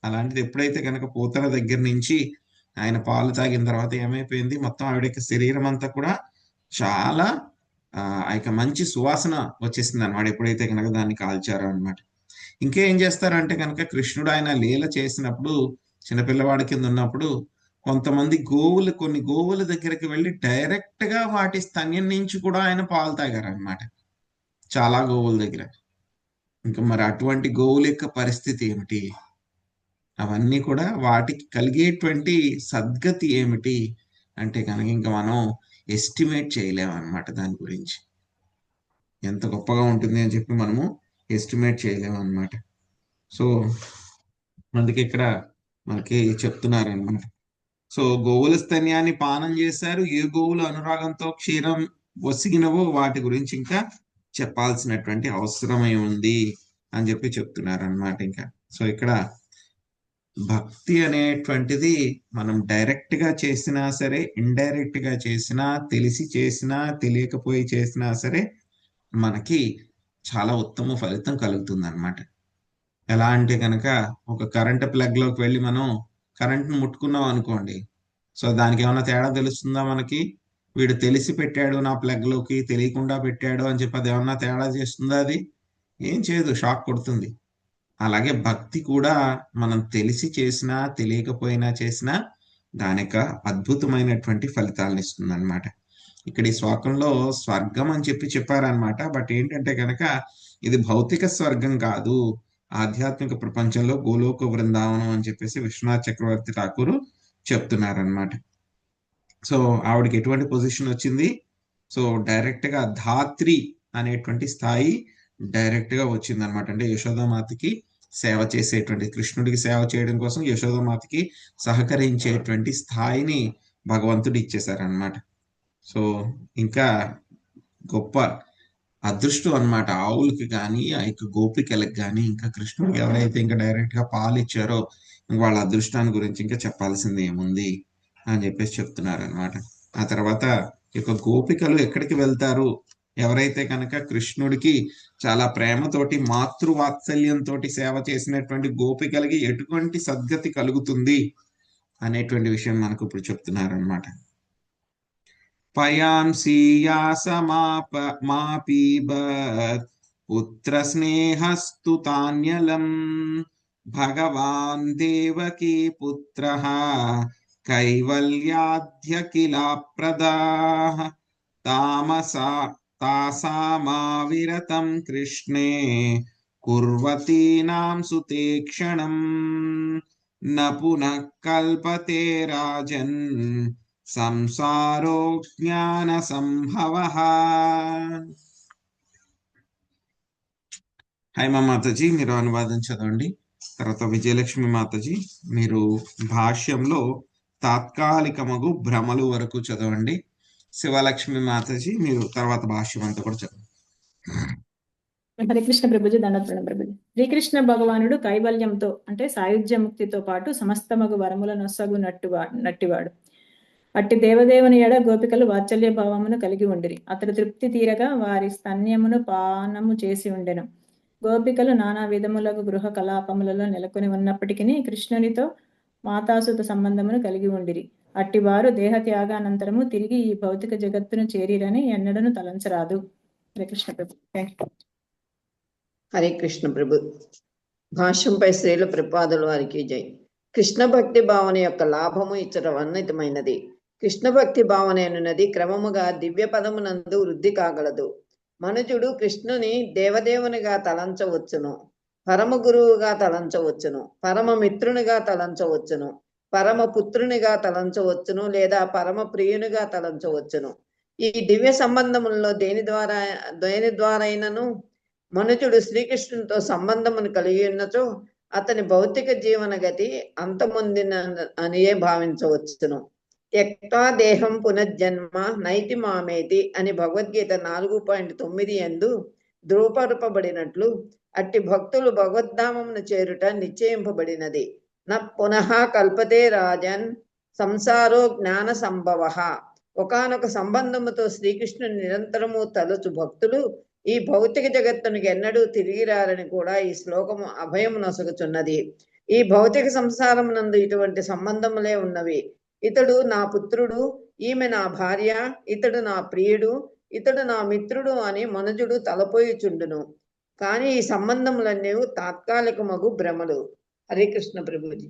అలాంటిది ఎప్పుడైతే కనుక పూతన దగ్గర నుంచి ఆయన పాలు తాగిన తర్వాత ఏమైపోయింది, మొత్తం ఆవిడ యొక్క శరీరం అంతా కూడా చాలా ఆ యొక్క మంచి సువాసన వచ్చేసింది అనమాట, ఎప్పుడైతే కనుక దాన్ని కాల్చారో అనమాట. ఇంకేం చేస్తారంటే కనుక కృష్ణుడు ఆయన లీల చేసినప్పుడు చిన్నపిల్లవాడి కింద ఉన్నప్పుడు కొంతమంది కొన్ని గోవుల దగ్గరికి వెళ్ళి డైరెక్ట్ గా వాటి స్తన్యం నుంచి కూడా ఆయన పాలు తాగారనమాట, చాలా గోవుల దగ్గర. ఇంకా మరి అటువంటి గోవుల యొక్క పరిస్థితి ఏమిటి, అవన్నీ కూడా వాటికి కలిగేటువంటి సద్గతి ఏమిటి అంటే కనుక ఇంకా మనం ఎస్టిమేట్ చేయలేమన్నమాట. దాని గురించి ఎంత గొప్పగా ఉంటుంది అని చెప్పి మనము ఎస్టిమేట్ చేయలేమన్నమాట. సో అందుకే ఇక్కడ మనకి చెప్తున్నారన్నమాట. సో గోవుల స్తన్యాన్ని పానం చేశారు, ఏ గోవులు అనురాగంతో క్షీరం వసిగినవో వాటి గురించి ఇంకా చెప్పాల్సినటువంటి అవసరమై ఉంది అని చెప్పి చెప్తున్నారు అన్నమాట. ఇంకా సో ఇక్కడ భక్తి అనేటువంటిది మనం డైరెక్ట్ గా చేసినా సరే, ఇండైరెక్ట్ గా చేసినా, తెలిసి చేసినా, తెలియకపోయి చేసినా సరే మనకి చాలా ఉత్తమ ఫలితం కలుగుతుంది అనమాట. ఎలా అంటే కనుక ఒక కరెంట్ ప్లగ్ లోకి వెళ్ళి మనం కరెంట్ను ముట్టుకున్నాం అనుకోండి, సో దానికి ఏమైనా తేడా తెలుస్తుందా మనకి? వీడు తెలిసి పెట్టాడు నా ప్లగ్ లోకి, తెలియకుండా పెట్టాడు అని చెప్పి అది ఏమన్నా తేడా చేస్తుందా? అది ఏం చేయదు, షాక్ కొడుతుంది. అలాగే భక్తి కూడా మనం తెలిసి చేసినా తెలియకపోయినా చేసినా దాని యొక్క అద్భుతమైనటువంటి ఫలితాలను ఇస్తుంది అనమాట. ఇక్కడ ఈ శ్లోకంలో స్వర్గం అని చెప్పారనమాట. బట్ ఏంటంటే కనుక ఇది భౌతిక స్వర్గం కాదు, ఆధ్యాత్మిక ప్రపంచంలో గోలోక బృందావనం అని చెప్పేసి విశ్వనాథ్ చక్రవర్తి ఠాకూర్ చెప్తున్నారనమాట. సో ఆవిడకి ఎటువంటి పొజిషన్ వచ్చింది, సో డైరెక్ట్ గా ధాత్రి అనేటువంటి స్థాయి డైరెక్ట్ గా వచ్చింది అనమాట. అంటే యశోదామాతకి సేవ చేసేటువంటి, కృష్ణుడికి సేవ చేయడం కోసం యశోదామాతకి సహకరించేటువంటి స్థాయిని భగవంతుడు ఇచ్చేశారనమాట. సో ఇంకా గొప్ప అదృష్టం అన్నమాట ఆవులకి కానీ ఆ యొక్క గోపికలకు కానీ ఇంకా కృష్ణుడికి ఎవరైతే ఇంకా డైరెక్ట్ గా పాలు ఇచ్చారో ఇంక వాళ్ళ అదృష్టాన్ని గురించి ఇంకా చెప్పాల్సింది ఏముంది అని చెప్పేసి చెప్తున్నారు అనమాట. ఆ తర్వాత ఈ యొక్క గోపికలు ఎక్కడికి వెళ్తారు, ఎవరైతే కనుక కృష్ణుడికి చాలా ప్రేమతోటి మాతృవాత్సల్యంతో సేవ చేసినటువంటి గోపికలకి ఎటువంటి సద్గతి కలుగుతుంది అనేటువంటి విషయం మనకు ఇప్పుడు చెప్తున్నారు అనమాట. పయాంసి మాపీబత్ పుత్ర స్నేహస్తు తాన్యలం భగవాన్ దేవకీ పుత్ర కైవల్యాధ్యకిలాప్రదా తాసామావిరతం కృష్ణే కుర్వతీనాం సుతేక్షణం న పునః కల్పతే రాజన్ సంసారో జ్ఞాన సంభవః. హైమ మాతాజీ మీరు అనువాదం చదవండి. తర్వాత విజయలక్ష్మి మాతాజీ మీరు భాష్యంలో తాత్కాలికమగు భ్రమలు వరకు చదవండి. శివలక్ష్మి మాతాజీ మీరు తర్వాత భాష్యం అంతా కూడా చదవండి. హరే కృష్ణ ప్రభుజీ, దండోత్పన్నం ప్రభుజీ. శ్రీకృష్ణ భగవానుడు కైవల్యంతో అంటే సాయుధ్య ముక్తితో పాటు సమస్తమగు వరములను నట్టివాడు. అట్టి దేవదేవుని ఎడ గోపికలు వాత్సల్య భావమును కలిగి ఉండిరి. అతడు తృప్తి తీరగా వారి స్తన్యమును పానము చేసి ఉండెను. గోపికలు నానా విధములకు గృహ కలాపములలో నెలకొని ఉన్నప్పటికీ కృష్ణునితో మాతాసుత సంబంధమును కలిగి ఉండిరి. అట్టి వారు దేహత్యాగానంతరము తిరిగి ఈ భౌతిక జగత్తును చేరిరని ఎన్నడను తలంచరాదు. హరే కృష్ణ ప్రభు. హరే కృష్ణ ప్రభు. భాష్యంపై శ్రీల ప్రపాదుల వారికి జై. కృష్ణ భక్తి భావన యొక్క లాభము ఇచ్చట వర్ణితమైనది. కృష్ణ భక్తి భావన అనున్నది క్రమముగా దివ్య పదమునందు వృద్ధి కాగలదు. మనుజుడు కృష్ణుని దేవదేవునిగా తలంచవచ్చును, పరమ గురువుగా తలంచవచ్చును, పరమ మిత్రునిగా తలంచవచ్చును, పరమ పుత్రునిగా తలంచవచ్చును, లేదా పరమ ప్రియునిగా తలంచవచ్చును. ఈ దివ్య సంబంధములలో దేని ద్వారైనను మనుజుడు శ్రీకృష్ణునితో సంబంధమును కలిగి ఉన్నచో అతని భౌతిక జీవన గతి అంతమొందిన అనియే భావించవచ్చును. త్యక్త్వా దేహం పునర్జన్మ నైతి మామేతి అని భగవద్గీత 4.9 యందు ధృవపరపబడినట్లు అట్టి భక్తులు భగవద్ధామమును చేరుట నిశ్చయింపబడినది. న పునః కల్పతే రాజన్ సంసారో జ్ఞాన సంభవః. ఒకానొక సంబంధముతో శ్రీకృష్ణుని నిరంతరము తలుచు భక్తులు ఈ భౌతిక జగత్తునికి ఎన్నడూ తిరిగిరారని కూడా ఈ శ్లోకము అభయము నొసగుచున్నది. ఈ భౌతిక సంసారమునందు ఇటువంటి సంబంధములే ఉన్నవి. ఇతడు నా పుత్రుడు, ఈమె నా భార్య, ఇతడు నా ప్రియుడు, ఇతడు నా మిత్రుడు అని మనుజుడు తలపోయిచుండును. కానీ ఈ సంబంధములన్నీ తాత్కాలికమగు భ్రమలు. హరే కృష్ణ ప్రభుజీ,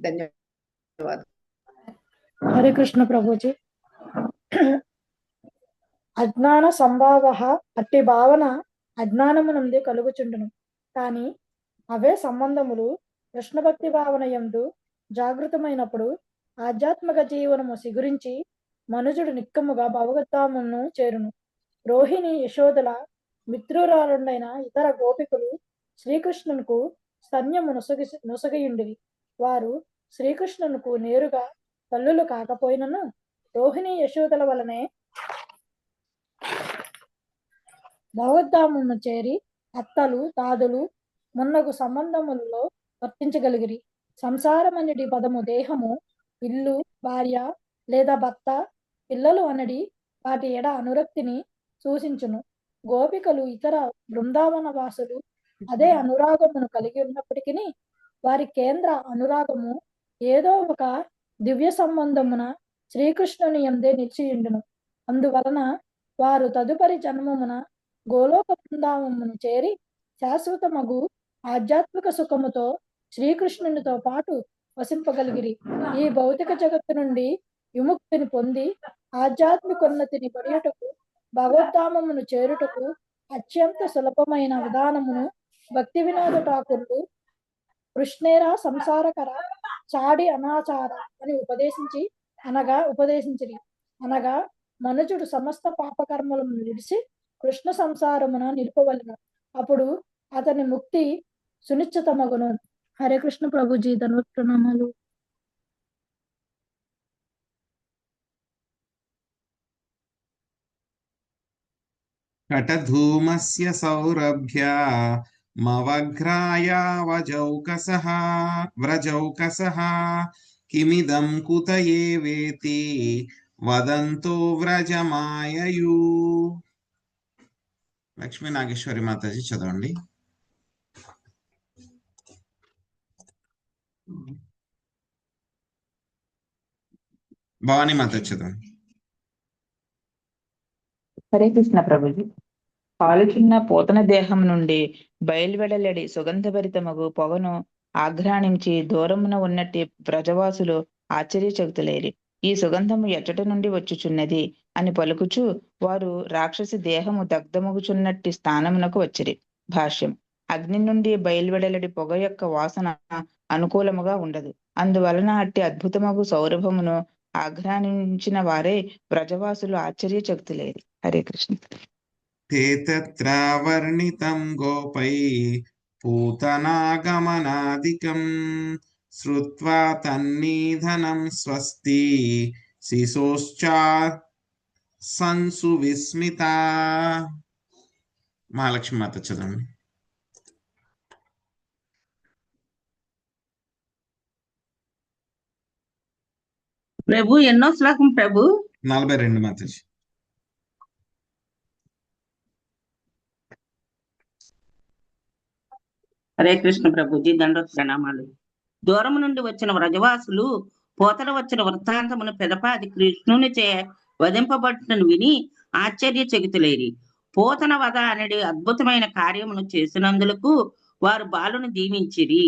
ధన్యవాదాలు. హరే కృష్ణ ప్రభుజీ. అజ్ఞాన సంభావ అట్టి భావన అజ్ఞానమునందు కలుగుచుండును. కానీ అవే సంబంధములు కృష్ణ భక్తి భావన యందు జాగృతమైనప్పుడు ఆధ్యాత్మిక జీవనము సిగురించి మనుజుడు నిక్కముగా భగవద్ధామమును చేరును. రోహిణి యశోదల మిత్రురాలుండైన ఇతర గోపికలు శ్రీకృష్ణునకు స్తన్యము నొసగియుండిరి. వారు శ్రీకృష్ణునకు నేరుగా తల్లులు కాకపోయినను రోహిణి యశోదల వలనే భగవద్ధామమును చేరి అత్తలు తాదులు మున్నగు సంబంధములలో వర్తించగలిగిరి. సంసారమనడి పదము దేహము, ఇల్లు, భార్య లేదా భర్త, పిల్లలు అనడి వాటి ఎడ అనురక్తిని సూచించును. గోపికలు ఇతర బృందావన వాసులు అదే అనురాగమును కలిగి ఉన్నప్పటికీ వారి కేంద్ర అనురాగము ఏదో ఒక దివ్య సంబంధమున శ్రీకృష్ణుని యందే నిలిచియుండును. అందువలన వారు తదుపరి జన్మమున గోలోక బృందావనమును చేరి శాశ్వతమగు ఆధ్యాత్మిక సుఖముతో శ్రీకృష్ణునితో పాటు వసింపగలిగిరి. ఈ భౌతిక జగత్తు నుండి విముక్తిని పొంది ఆధ్యాత్మికోన్నతిని పడియుటకు భగవద్ధామమును చేరుటకు అత్యంత సులభమైన విధానమును భక్తి వినోద ఠాకూర్లు కృష్ణేరా సంసారకర చాడి అనాచార అని ఉపదేశించిరి. అనగా మనుజుడు సమస్త పాపకర్మలను విడిచి కృష్ణ సంసారమున నిలుపవలను. అప్పుడు అతని ముక్తి సునిశ్చితమగును. హరే కృష్ణ ప్రభుజీ, ధన్యవాదాలు. కటధూమస్య సౌరభ్య మవఘ్రాయావజౌకసః వ్రజౌకసః కిమిదం కుతయే వేతి వదంతో వ్రజమాయయు. లక్ష్మీ నాగేశ్వరి మాతాజీ చదవండి. భవానీ మాతాజీ చదవండి. హరే కృష్ణ ప్రభుజీ. కాలుచున్న పూతన దేహం నుండి బయలువెడలడి సుగంధభరితమగు పొగను ఆఘ్రాణించి దూరమున ఉన్నట్టి బ్రజవాసులు ఆశ్చర్యచకితులైరి. ఈ సుగంధము ఎచ్చట నుండి వచ్చుచున్నది అని పలుకుచు వారు రాక్షసి దేహము దగ్ధమగుచున్నట్టి స్థానమునకు వచ్చిరి. భాష్యం. అగ్ని నుండి బయలువెడలడి పొగ యొక్క వాసన అనుకూలముగా ఉండదు. అందువలన అట్టి అద్భుతమగు సౌరభమును ఆఘ్రాణించిన వారే బ్రజవాసులు ఆశ్చర్యచకితులైరి. హరే కృష్ణ. ते तत्र वर्णितं गोपै पूतनागमनादिकं श्रुत्वा तन्निधनं स्वस्ति शिशोश्चा संसु विस्मिता. మహాలక్ష్మి మాత చదవండి. ప్రభు ఎన్నో శ్లోకం ప్రభు? 42 మాతాజీ. హరే కృష్ణ ప్రభుజీ. దండోత్ ప్రణామాలు. దూరము నుండి వచ్చిన వ్రజవాసులు పోతన వచ్చిన వృత్తాంతమును పెదపాది కృష్ణుని చే వధింపబట్టును విని ఆశ్చర్యచకితులైరి. పోతన వధ అనేది అద్భుతమైన కార్యమును చేసినందులకు వారు బాలును దీవించిరి.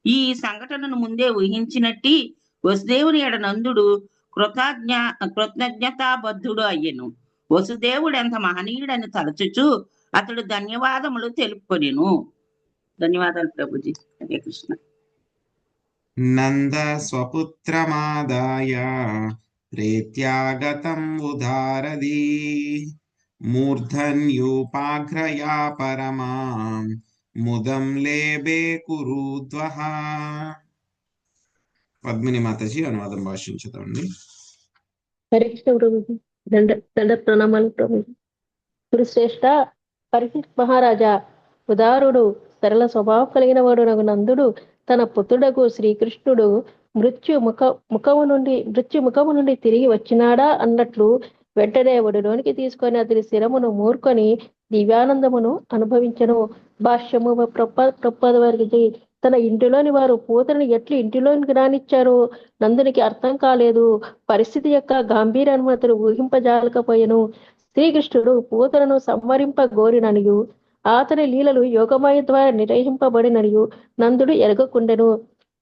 ఈ సంఘటనను ముందే ఊహించినట్టి వసుదేవుని ఎడ నందుడు కృతజ్ఞతాబద్ధుడు అయ్యెను. వసుదేవుడు ఎంత మహనీయుడని తలచుచు అతడు ధన్యవాదములు తెలుపుకొనెను. ధన్యవాదాలు ప్రభుజీ. హరే కృష్ణ. నంద స్వపుత్రమాదాయ ప్రేత్యాగతం ఉదారది మూర్ధన్యూపాఘ్రయా పరమాం ముదం లేబే కురుద్వః. పద్మిని మాతాజీ అనువాదం భాషించుతాండి. హరే కృష్ణ ప్రభుజీ. దండ ప్రణామాలు ప్రభుజీ. గురుశ్రేష్ఠ పరీక్షిత్ మహారాజా ఉదారుడు సరళ స్వభావం కలిగిన వాడు నందుడు తన పుత్రుడకు శ్రీకృష్ణుడు మృత్యు ముఖము నుండి తిరిగి వచ్చినాడా అన్నట్లు వెంటనే ఒడిలోనికి తీసుకొని అతని శిరమును మూర్కొని దివ్యానందమును అనుభవించను. భాష్యము. ప్రపాద వారికి తన ఇంటిలోని వారు పూతను ఎట్లు ఇంటిలోనికి రానిచ్చారో నందునికి అర్థం కాలేదు. పరిస్థితి యొక్క గాంభీర్యాన్ని అతడు ఊహింపజాలకపోయెను. శ్రీకృష్ణుడు పూతనను సంహరింపగోరిననియు అతని లీలలు యోగమాయ ద్వారా నిర్వహింపబడిననియు నందుడు ఎరగకుండెను.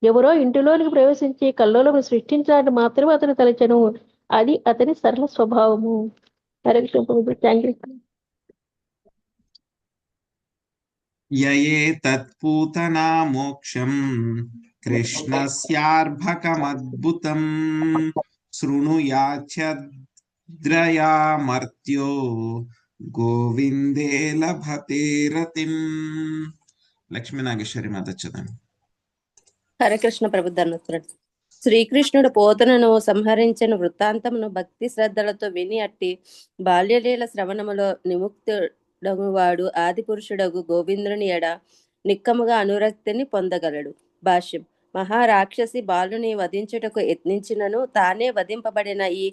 ఎవరో ఇంటిలోనికి ప్రవేశించి కల్లోలను సృష్టించాలని మాత్రమే అతను తలచెను. అది అతని సరళ స్వభావము. యయే తత్పూతనా మోక్షం కృష్ణస్యార్భకమద్భుతం శృణుయాచ్ఛద్రయా మర్త్యో గోవిందే లభతే రతిం. లక్ష్మీ నాగేశ్వరి మాత చదవండి. హరే కృష్ణ ప్రభు. ధన్యవాదాలు. శ్రీకృష్ణుడు పోతనను సంహరించిన వృత్తాంతమును భక్తి శ్రద్ధలతో విని అట్టి బాల్యలీల శ్రవణములో నిముక్తుడగువాడు ఆది పురుషుడగు గోవిందుని ఎడ నిక్కముగా అనురక్తిని పొందగలడు. భాష్యం. మహారాక్షసి బాలుని వధించుటకు యత్నించినను తానే వధింపబడిన ఈ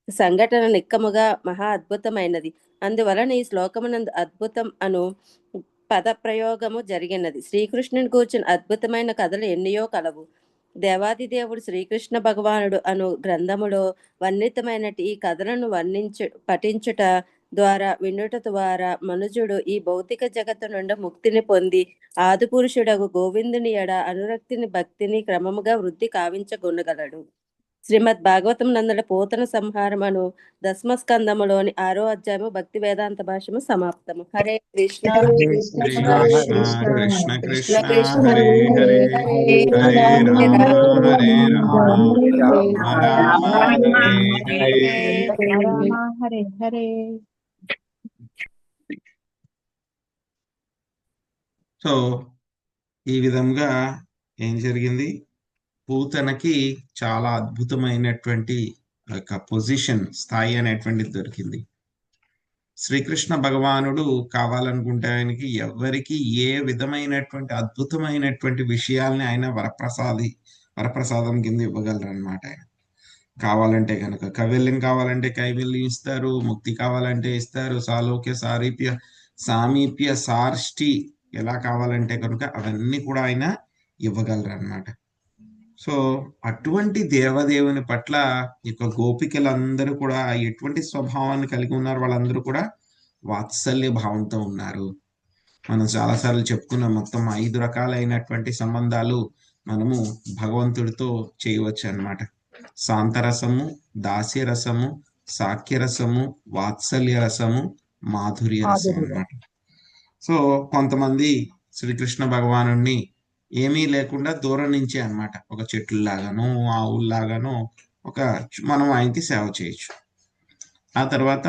సంఘటన నిక్కముగా మహా అద్భుతమైనది. అందువలన ఈ శ్లోకమునందు అద్భుతం అను పద ప్రయోగము జరిగినది. శ్రీకృష్ణుని కూర్చుని అద్భుతమైన కథలు ఎన్నయో కలవు. దేవాదిదేవుడు శ్రీకృష్ణ భగవానుడు అను గ్రంథములో వర్ణితమైన ఈ కథలను పఠించుట ద్వారా వినుట ద్వారా మనుజుడు ఈ భౌతిక జగత్తు నుండి ముక్తిని పొంది ఆదిపురుషుడగు గోవిందుని ఎడ అనురక్తిని భక్తిని క్రమముగా వృద్ధి కావించగొనగలడు. శ్రీమద్ భాగవతం నందల పోతన సంహారమును దశమస్కందములోని 6వ అధ్యాయము భక్తి వేదాంత భాష్యము సమాప్తము. హరే కృష్ణ కృష్ణ కృష్ణ కృష్ణ హరే హరే హరే రామ హరే రామ రామ హరే హరే. హరే. సో ఈ విధంగా ఏం జరిగింది? పూతనకి చాలా అద్భుతమైనటువంటి ఒక పొజిషన్, స్థాయి అనేటువంటిది దొరికింది. శ్రీకృష్ణ భగవానుడు కావాలనుకుంటే ఆయనకి ఎవరికి ఏ విధమైనటువంటి అద్భుతమైనటువంటి విషయాల్ని ఆయన వరప్రసాదం కింద ఇవ్వగలరు అనమాట. ఆయన కావాలంటే కనుక కైవల్యం కావాలంటే కైవల్యం ఇస్తారు, ముక్తి కావాలంటే ఇస్తారు, సాలోక్య సారూప్య సామీప్య సార్ష్టి ఎలా కావాలంటే కనుక అవన్నీ కూడా ఆయన ఇవ్వగలరు అనమాట. సో అటువంటి దేవదేవుని పట్ల ఇక గోపికలందరూ కూడా ఎటువంటి స్వభావాన్ని కలిగి ఉన్నారు? వాళ్ళందరూ కూడా వాత్సల్య భావంతో ఉన్నారు. మనం చాలాసార్లు చెప్పుకున్నాం, మొత్తం 5 రకాలైనటువంటి సంబంధాలు మనము భగవంతుడితో చేయవచ్చు అన్నమాట. శాంతరసము, దాస్యరసము, సాఖ్యరసము, వాత్సల్య రసము, మాధుర్య రసం అన్నమాట. సో కొంతమంది శ్రీకృష్ణ భగవానుడిని ఏమీ లేకుండా దూరం నుంచే అన్నమాట, ఒక చెట్లులాగానో ఆవుల్లాగానో మనం ఆయనకి సేవ చేయొచ్చు. ఆ తర్వాత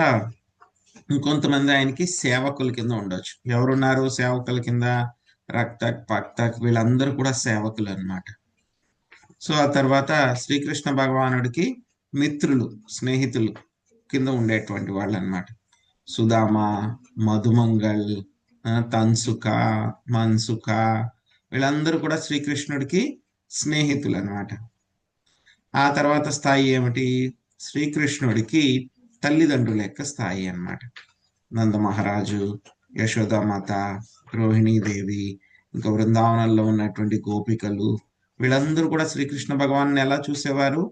ఇంకొంతమంది ఆయనకి సేవకుల కింద ఉండొచ్చు. ఎవరున్నారు సేవకుల కింద? రక్తక్ పక్తక్ వీళ్ళందరూ కూడా సేవకులు అన్నమాట. సో ఆ తర్వాత శ్రీకృష్ణ భగవానుడికి మిత్రులు, స్నేహితులు కింద ఉండేటువంటి వాళ్ళు అన్నమాట. సుధామ, మధుమంగళ్, తన్సుక, మన్సుక వీళ్ళందరూ కూడా శ్రీకృష్ణుడికి స్నేహితులు అన్నమాట. ఆ తర్వాత స్థాయి ఏమిటి? శ్రీకృష్ణుడికి తల్లిదండ్రుల యొక్క స్థాయి అన్నమాట. నంద మహారాజు, యశోదామాత, రోహిణీదేవి, ఇంకా బృందావనంలో ఉన్నటువంటి గోపికలు వీళ్ళందరూ కూడా శ్రీకృష్ణ భగవాన్ని ఎలా చూసేవారు?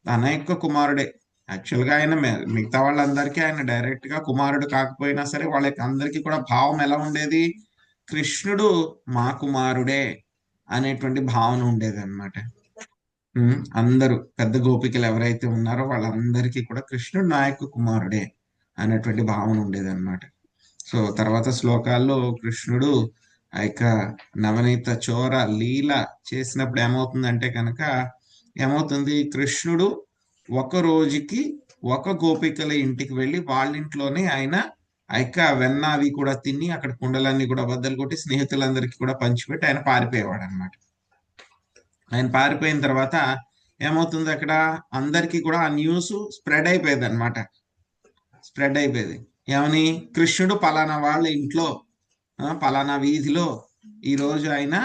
తన యొక్క కుమారుడే. యాక్చువల్గా ఆయన మిగతా వాళ్ళందరికీ ఆయన డైరెక్ట్ గా కుమారుడు కాకపోయినా సరే వాళ్ళకి అందరికీ కూడా భావం ఎలా ఉండేది? కృష్ణుడు మా కుమారుడే అనేటువంటి భావన ఉండేది అనమాట. అందరూ పెద్ద గోపికలు ఎవరైతే ఉన్నారో వాళ్ళందరికీ కూడా కృష్ణుడు నా యొక్క కుమారుడే అనేటువంటి భావన ఉండేది అనమాట. సో తర్వాత శ్లోకాల్లో కృష్ణుడు ఆ యొక్క నవనీత చోర లీల చేసినప్పుడు ఏమవుతుందంటే కనుక ఏమవుతుంది? కృష్ణుడు ఒక రోజుకి ఒక గోపికల ఇంటికి వెళ్ళి వాళ్ళ ఇంట్లోనే ఆయన ఆ యొక్క వెన్న అవి కూడా తిని అక్కడ కుండలన్నీ కూడా బద్దలు కొట్టి స్నేహితులందరికీ కూడా పంచిపెట్టి ఆయన పారిపోయేవాడు అనమాట. ఆయన పారిపోయిన తర్వాత ఏమవుతుంది? అక్కడ అందరికీ కూడా ఆ న్యూస్ స్ప్రెడ్ అయిపోయేది అనమాట. స్ప్రెడ్ అయిపోయేది ఏమని? కృష్ణుడు పలానా వాళ్ళ ఇంట్లో పలానా వీధిలో ఈ రోజు ఆయన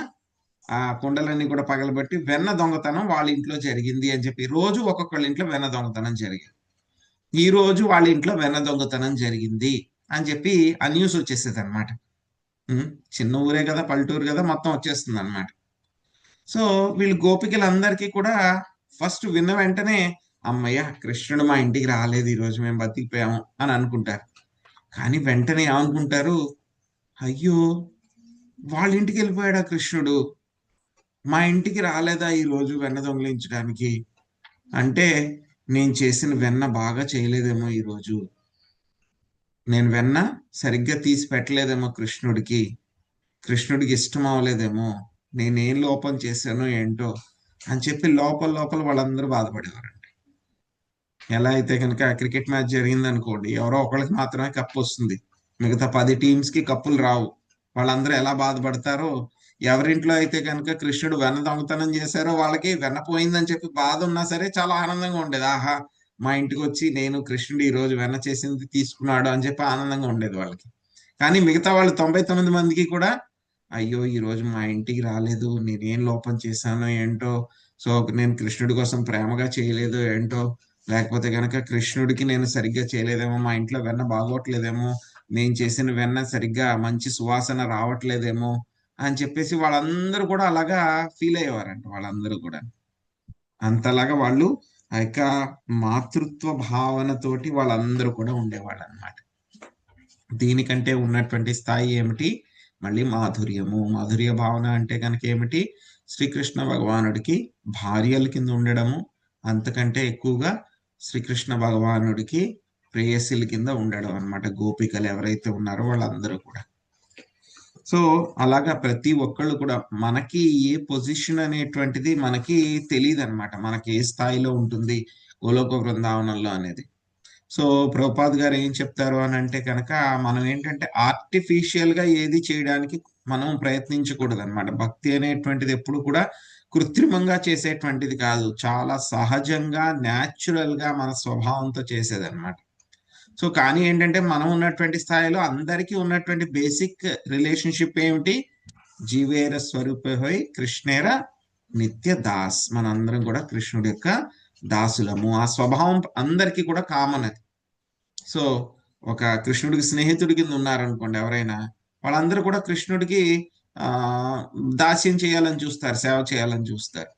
ఆ కుండలన్నీ కూడా పగలబెట్టి వెన్న దొంగతనం వాళ్ళ ఇంట్లో జరిగింది అని చెప్పి, రోజు ఒక్కొక్కళ్ళ ఇంట్లో వెన్న దొంగతనం జరిగింది, ఈ రోజు వాళ్ళ ఇంట్లో వెన్న దొంగతనం జరిగింది అని చెప్పి ఆ న్యూస్ వచ్చేసేది అనమాట. చిన్న ఊరే కదా, పల్లెటూరు కదా, మొత్తం వచ్చేస్తుంది అనమాట. సో వీళ్ళు గోపికలందరికీ కూడా ఫస్ట్ విన్న వెంటనే అమ్మయ్య కృష్ణుడు మా ఇంటికి రాలేదు, ఈరోజు మేము బతికిపోయాము అని అనుకుంటారు. కానీ వెంటనే ఏమనుకుంటారు? అయ్యో వాళ్ళ ఇంటికి వెళ్ళిపోయాడా కృష్ణుడు, మా ఇంటికి రాలేదా ఈరోజు వెన్న దొంగిలించడానికి? అంటే నేను చేసిన వెన్న బాగా చేయలేదేమో, ఈరోజు నేను వెన్న సరిగ్గా తీసి పెట్టలేదేమో కృష్ణుడికి ఇష్టం అవ్వలేదేమో, నేనేం లోపం చేశానో ఏంటో అని చెప్పి లోపల వాళ్ళందరూ బాధపడేవారండి. ఎలా అయితే కనుక క్రికెట్ మ్యాచ్ జరిగింది అనుకోండి, ఎవరో ఒకరికి మాత్రమే కప్పు వస్తుంది, మిగతా 10 టీమ్స్ కి కప్పులు రావు. వాళ్ళందరూ ఎలా బాధపడతారో, ఎవరింట్లో అయితే కనుక కృష్ణుడు వెన్న దొంగతనం చేశారో వాళ్ళకి వెన్న పోయిందని చెప్పి బాధ ఉన్నా సరే చాలా ఆనందంగా ఉండేది. ఆహా మా ఇంటికి వచ్చి నేను కృష్ణుడు ఈ రోజు వెన్న చేసింది తీసుకున్నాడు అని చెప్పి ఆనందంగా ఉండేది వాళ్ళకి. కానీ మిగతా వాళ్ళు 99 మందికి కూడా అయ్యో ఈ రోజు మా ఇంటికి రాలేదు, నేనేం లోపం చేశానో ఏంటో, సో నేను కృష్ణుడి కోసం ప్రేమగా చేయలేదో ఏంటో, లేకపోతే కనుక కృష్ణుడికి నేను సరిగ్గా చేయలేదేమో, మా ఇంట్లో వెన్న బాగోట్లేదేమో, నేను చేసిన వెన్న సరిగ్గా మంచి సువాసన రావట్లేదేమో అని చెప్పేసి వాళ్ళందరూ కూడా అలాగా ఫీల్ అయ్యేవారంట. వాళ్ళందరూ కూడా అంతలాగా వాళ్ళు ఆ యొక్క మాతృత్వ భావనతోటి వాళ్ళందరూ కూడా ఉండేవాళ్ళు అనమాట. దీనికంటే ఉన్నటువంటి స్థాయి ఏమిటి? మళ్ళీ మాధుర్య భావన అంటే కనుక ఏమిటి? శ్రీకృష్ణ భగవానుడికి భార్యల కింద ఉండడము, అంతకంటే ఎక్కువగా శ్రీకృష్ణ భగవానుడికి ప్రేయసిల కింద ఉండడం అన్నమాట. గోపికలు ఎవరైతే ఉన్నారో వాళ్ళందరూ కూడా. సో అలాగా ప్రతి ఒక్కళ్ళు కూడా మనకి ఏ పొజిషన్ అనేటువంటిది మనకి తెలియదు అనమాట, మనకి ఏ స్థాయిలో ఉంటుంది గోలోక బృందావనంలో అనేది. సో ప్రభుపాద్ గారు ఏం చెప్తారు అని అంటే కనుక మనం ఏంటంటే ఆర్టిఫిషియల్ గా ఏది చేయడానికి మనం ప్రయత్నించకూడదు అనమాట. భక్తి అనేటువంటిది ఎప్పుడు కూడా కృత్రిమంగా చేసేటువంటిది కాదు, చాలా సహజంగా న్యాచురల్ గా మన స్వభావంతో చేసేదన్నమాట. సో కానీ ఏంటంటే మనం ఉన్నటువంటి స్థాయిలో అందరికీ ఉన్నటువంటి బేసిక్ రిలేషన్షిప్ ఏమిటి? జీవేర స్వరూపై కృష్ణేర నిత్య దాస్, మనందరం కూడా కృష్ణుడి యొక్క దాసులము. ఆ స్వభావం అందరికీ కూడా కామన్ అది. సో ఒక కృష్ణుడికి స్నేహితుడి కింద ఉన్నారనుకోండి ఎవరైనా, వాళ్ళందరూ కూడా కృష్ణుడికి దాస్యం చేయాలని చూస్తారు, సేవ చేయాలని చూస్తారు.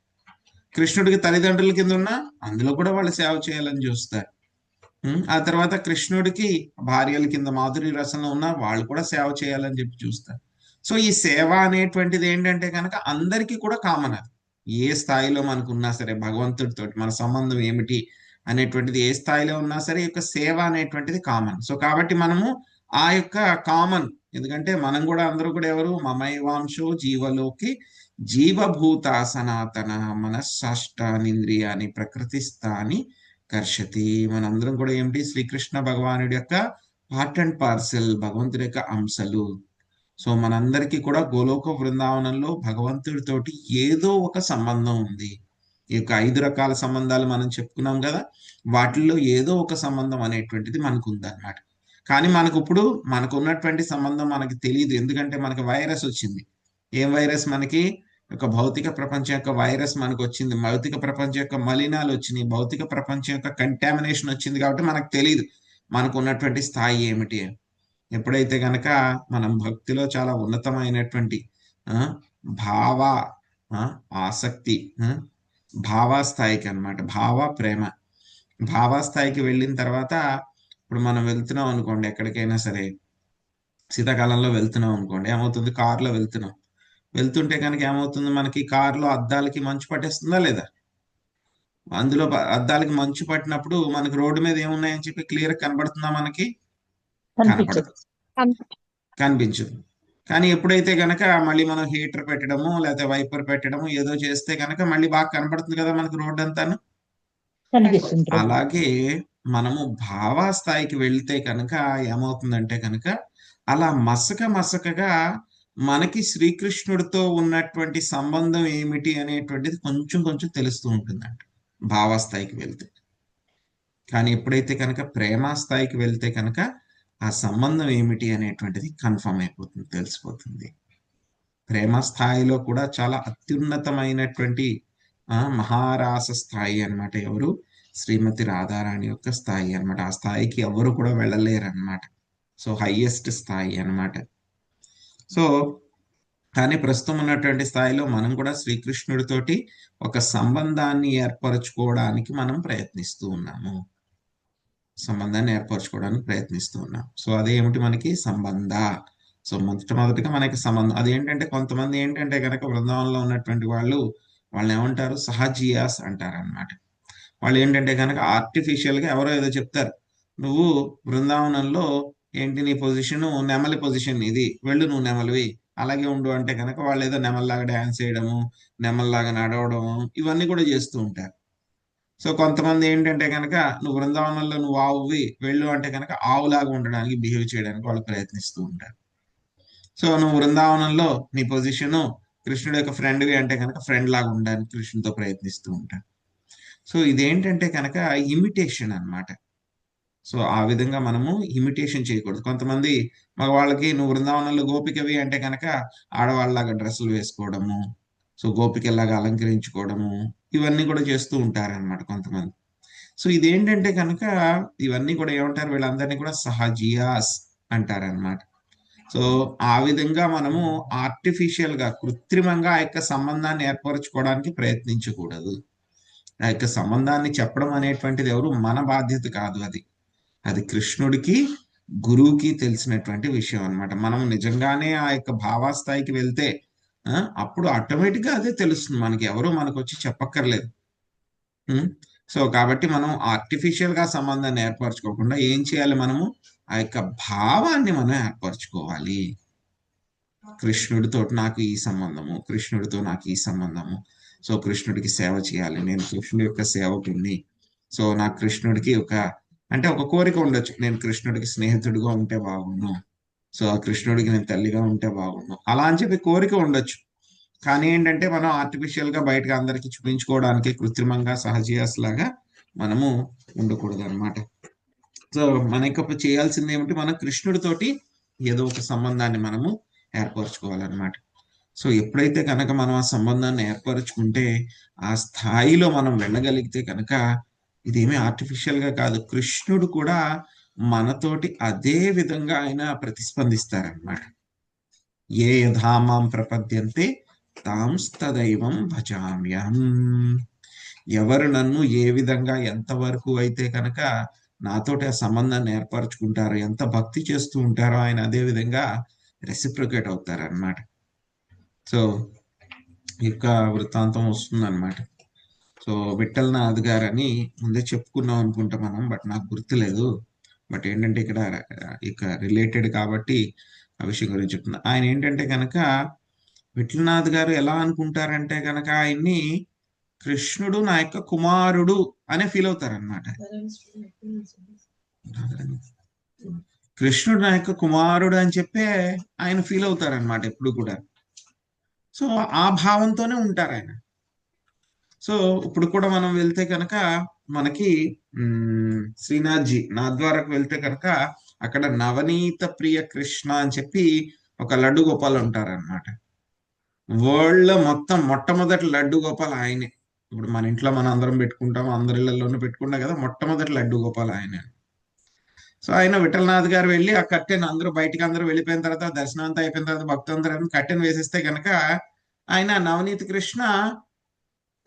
కృష్ణుడికి తల్లిదండ్రుల కింద ఉన్నా అందులో కూడా వాళ్ళు సేవ చేయాలని చూస్తారు. ఆ తర్వాత కృష్ణుడికి భార్యల కింద మాధురి రసంలో ఉన్నా వాళ్ళు కూడా సేవ చేయాలని చెప్పి చూస్తారు. సో ఈ సేవ అనేటువంటిది ఏంటంటే కనుక అందరికీ కూడా కామన్. అది ఏ స్థాయిలో మనకు ఉన్నా సరే భగవంతుడితో మన సంబంధం ఏమిటి అనేటువంటిది ఏ స్థాయిలో ఉన్నా సరే ఈ యొక్క సేవ అనేటువంటిది కామన్. సో కాబట్టి మనము ఆ యొక్క కామన్, ఎందుకంటే మనం కూడా అందరూ కూడా ఎవరు? మమైవాంశో జీవలోకి జీవభూత సనాతన మనస్సాష్టానింద్రియాని ప్రకృతిస్థాని కర్షతి. మనందరం కూడా ఏమిటి? శ్రీకృష్ణ భగవానుడి యొక్క పార్ట్ అండ్ పార్సెల్, భగవంతుడి యొక్క అంశలు. సో మనందరికీ కూడా గోలోక బృందావనంలో భగవంతుడితోటి ఏదో ఒక సంబంధం ఉంది. ఈ యొక్క 5 రకాల సంబంధాలు మనం చెప్పుకున్నాం కదా, వాటిల్లో ఏదో ఒక సంబంధం అనేటువంటిది మనకు ఉందన్నమాట. కానీ మనకు ఇప్పుడు మనకు ఉన్నటువంటి సంబంధం మనకి తెలియదు. ఎందుకంటే మనకి వైరస్ వచ్చింది. ఏం వైరస్? మనకి ఒక భౌతిక ప్రపంచం యొక్క వైరస్ మనకు వచ్చింది. భౌతిక ప్రపంచం యొక్క మలినాలు వచ్చినాయి, భౌతిక ప్రపంచం యొక్క కంటామినేషన్ వచ్చింది. కాబట్టి మనకు తెలియదు మనకు ఉన్నటువంటి స్థాయి ఏమిటి అని. ఎప్పుడైతే గనక మనం భక్తిలో చాలా ఉన్నతమైనటువంటి భావ ఆసక్తి భావాస్థాయికి అన్నమాట, భావ ప్రేమ భావాస్థాయికి వెళ్ళిన తర్వాత, ఇప్పుడు మనం వెళ్తున్నాం అనుకోండి ఎక్కడికైనా సరే, శీతాకాలంలో వెళ్తున్నాం అనుకోండి, ఏమవుతుంది? కారులో వెళ్తుంటే కనుక ఏమవుతుంది? మనకి కారులో అద్దాలకి మంచు పట్టేస్తుందా లేదా? అందులో అద్దాలకి మంచు పట్టినప్పుడు మనకి రోడ్డు మీద ఏమున్నాయని చెప్పి క్లియర్ కనబడుతుందా? మనకి కనిపించదు. కానీ ఎప్పుడైతే గనక మళ్ళీ మనం హీటర్ పెట్టడము లేకపోతే వైపర్ పెట్టడము ఏదో చేస్తే కనుక మళ్ళీ బాగా కనబడుతుంది కదా మనకు రోడ్డు అంతాను. అలాగే మనము భావాస్థాయికి వెళ్తే కనుక ఏమవుతుందంటే కనుక అలా మసకగా మనకి శ్రీకృష్ణుడితో ఉన్నటువంటి సంబంధం ఏమిటి అనేటువంటిది కొంచెం తెలుస్తూ ఉంటుందంట భావాస్థాయికి వెళ్తే. కానీ ఎప్పుడైతే కనుక ప్రేమాస్థాయికి వెళ్తే కనుక ఆ సంబంధం ఏమిటి అనేటువంటిది కన్ఫర్మ్ అయిపోతుంది, తెలిసిపోతుంది. ప్రేమ స్థాయిలో కూడా చాలా అత్యున్నతమైనటువంటి మహారాస స్థాయి అన్నమాట. ఎవరు? శ్రీమతి రాధారాణి యొక్క స్థాయి అన్నమాట. ఆ స్థాయికి ఎవరు కూడా వెళ్ళలేరు అన్నమాట. సో హైయెస్ట్ స్థాయి అన్నమాట. సో కానీ ప్రస్తుతం ఉన్నటువంటి స్థాయిలో మనం కూడా శ్రీకృష్ణుడితోటి ఒక సంబంధాన్ని ఏర్పరచుకోవడానికి మనం ప్రయత్నిస్తూ ఉన్నాము. సో అదేమిటి? మనకి సంబంధ. సో మొట్టమొదటిగా మనకి సంబంధం అదేంటంటే, కొంతమంది ఏంటంటే కనుక బృందావనంలో ఉన్నటువంటి వాళ్ళని ఏమంటారు? సహజీయాస్ అంటారు అనమాట. వాళ్ళు ఏంటంటే కనుక ఆర్టిఫిషియల్ గా ఎవరో ఏదో చెప్తారు, నువ్వు బృందావనంలో ఏంటి నీ పొజిషన్? నెమలి పొజిషన్ ఇది, వెళ్ళు నువ్వు నెమలివి, అలాగే ఉండు అంటే కనుక వాళ్ళు ఏదో నెమల్లాగా డాన్స్ చేయడము, నెమల్లాగా నడవడము, ఇవన్నీ కూడా చేస్తూ ఉంటారు. సో కొంతమంది ఏంటంటే కనుక నువ్వు బృందావనంలో నువ్వు ఆవువి, వెళ్ళు అంటే కనుక ఆవులాగా ఉండడానికి, బిహేవ్ చేయడానికి వాళ్ళు ప్రయత్నిస్తూ ఉంటారు. సో నువ్వు బృందావనంలో నీ పొజిషను కృష్ణుడి యొక్క ఫ్రెండ్వి అంటే కనుక ఫ్రెండ్ లాగా ఉండడానికి కృష్ణుడితో ప్రయత్నిస్తూ ఉంటారు. సో ఇదేంటంటే కనుక ఇమిటేషన్ అన్నమాట. సో ఆ విధంగా మనము ఇమిటేషన్ చేయకూడదు. కొంతమంది మగవాళ్ళకి నువ్వు బృందావనంలో గోపికవి అంటే కనుక ఆడవాళ్ళలాగా డ్రెస్సులు వేసుకోవడము, సో గోపికల్లాగా అలంకరించుకోవడము, ఇవన్నీ కూడా చేస్తూ ఉంటారన్నమాట కొంతమంది. సో ఇదేంటంటే కనుక ఇవన్నీ కూడా ఏమంటారు? వీళ్ళందరినీ కూడా సహజీయాస్ అంటారన్నమాట. సో ఆ విధంగా మనము ఆర్టిఫిషియల్ గా, కృత్రిమంగా ఆ యొక్క సంబంధాన్ని ఏర్పరచుకోవడానికి ప్రయత్నించకూడదు. ఆ యొక్క సంబంధాన్ని చెప్పడం అనేటువంటిది ఎవరు? మన బాధ్యత కాదు. అది కృష్ణుడికి, గురువుకి తెలిసినటువంటి విషయం అన్నమాట. మనం నిజంగానే ఆ యొక్క భావాస్థాయికి వెళ్తే అప్పుడు ఆటోమేటిక్ గా అదే తెలుస్తుంది మనకి, ఎవరు మనకు వచ్చి చెప్పక్కర్లేదు. సో కాబట్టి మనం ఆర్టిఫిషియల్ గా సంబంధాన్ని ఏర్పరచుకోకుండా ఏం చేయాలి? మనము ఆ యొక్క భావాన్ని మనం ఏర్పరచుకోవాలి. కృష్ణుడితో నాకు ఈ సంబంధము, కృష్ణుడితో నాకు ఈ సంబంధము, సో కృష్ణుడికి సేవ చేయాలి, నేను కృష్ణుడి యొక్క సేవకుడిని. సో నాకు కృష్ణుడికి ఒక కోరిక ఉండొచ్చు, నేను కృష్ణుడికి స్నేహితుడిగా ఉంటే బాగుండు, సో ఆ కృష్ణుడికి నేను తల్లిగా ఉంటే బాగుండు, అలా అని చెప్పి కోరిక ఉండొచ్చు. కానీ ఏంటంటే మనం ఆర్టిఫిషియల్ గా బయటగా అందరికి చూపించుకోవడానికి కృత్రిమంగా సహజీయాస్ లాగా మనము ఉండకూడదు అనమాట. సో మనకి చేయాల్సింది ఏమిటి, మనం కృష్ణుడితోటి ఏదో ఒక సంబంధాన్ని మనము ఏర్పరచుకోవాలన్నమాట. సో ఎప్పుడైతే కనుక మనం ఆ సంబంధాన్ని ఏర్పరచుకుంటే ఆ స్థాయిలో మనం వెళ్ళగలిగితే కనుక ఇదేమీ ఆర్టిఫిషియల్ గా కాదు, కృష్ణుడు కూడా మనతోటి అదే విధంగా ఆయన ప్రతిస్పందిస్తారనమాట. ఏ యథామాం ప్రపద్యంతే తాంస్తదైవం భజామ్యం. ఎవరు నన్ను ఏ విధంగా ఎంతవరకు అయితే కనుక నాతోటి ఆ సంబంధాన్ని ఏర్పరచుకుంటారో, ఎంత భక్తి చేస్తూ ఉంటారో ఆయన అదే విధంగా రెసిప్రికేట్ అవుతారన్నమాట. సో ఈ యొక్క వృత్తాంతం వస్తుందన్నమాట. సో విఠలనాథ్ గారు అని ముందే చెప్పుకున్నాం అనుకుంటా మనం, బట్ నాకు గుర్తులేదు. బట్ ఏంటంటే ఇక్కడ ఇక రిలేటెడ్ కాబట్టి ఆ విషయం గురించి చెప్తున్నా. ఆయన ఏంటంటే కనుక విఠలనాథ్ గారు ఎలా అనుకుంటారంటే కనుక ఆయన్ని కృష్ణుడు నా యొక్క కుమారుడు అనే ఫీల్ అవుతారనమాట. కృష్ణుడు నా యొక్క కుమారుడు అని చెప్పే ఆయన ఫీల్ అవుతారనమాట ఎప్పుడు కూడా. సో ఆ భావంతోనే ఉంటారు ఆయన. సో ఇప్పుడు కూడా మనం వెళ్తే కనుక మనకి శ్రీనాథ్జీ నాథ్వారకు వెళ్తే కనుక అక్కడ నవనీత ప్రియ కృష్ణ అని చెప్పి ఒక లడ్డు గోపాల్ ఉంటారనమాట. వరల్డ్ లో మొత్తం మొట్టమొదటి లడ్డు గోపాల్ ఆయనే. ఇప్పుడు మన ఇంట్లో మనం అందరం పెట్టుకుంటాం, అందరి ఇళ్లలోనూ పెట్టుకుంటాం కదా, మొట్టమొదటి లడ్డు గోపాల్ ఆయనే. సో ఆయన విఠలనాథ్ గారు వెళ్ళి ఆ కట్టెన్ అందరూ బయటికి అందరూ వెళ్ళిపోయిన తర్వాత, దర్శనం అంతా అయిపోయిన తర్వాత భక్తులందరూ కట్టెన్ వేసేస్తే కనుక ఆయన నవనీత కృష్ణ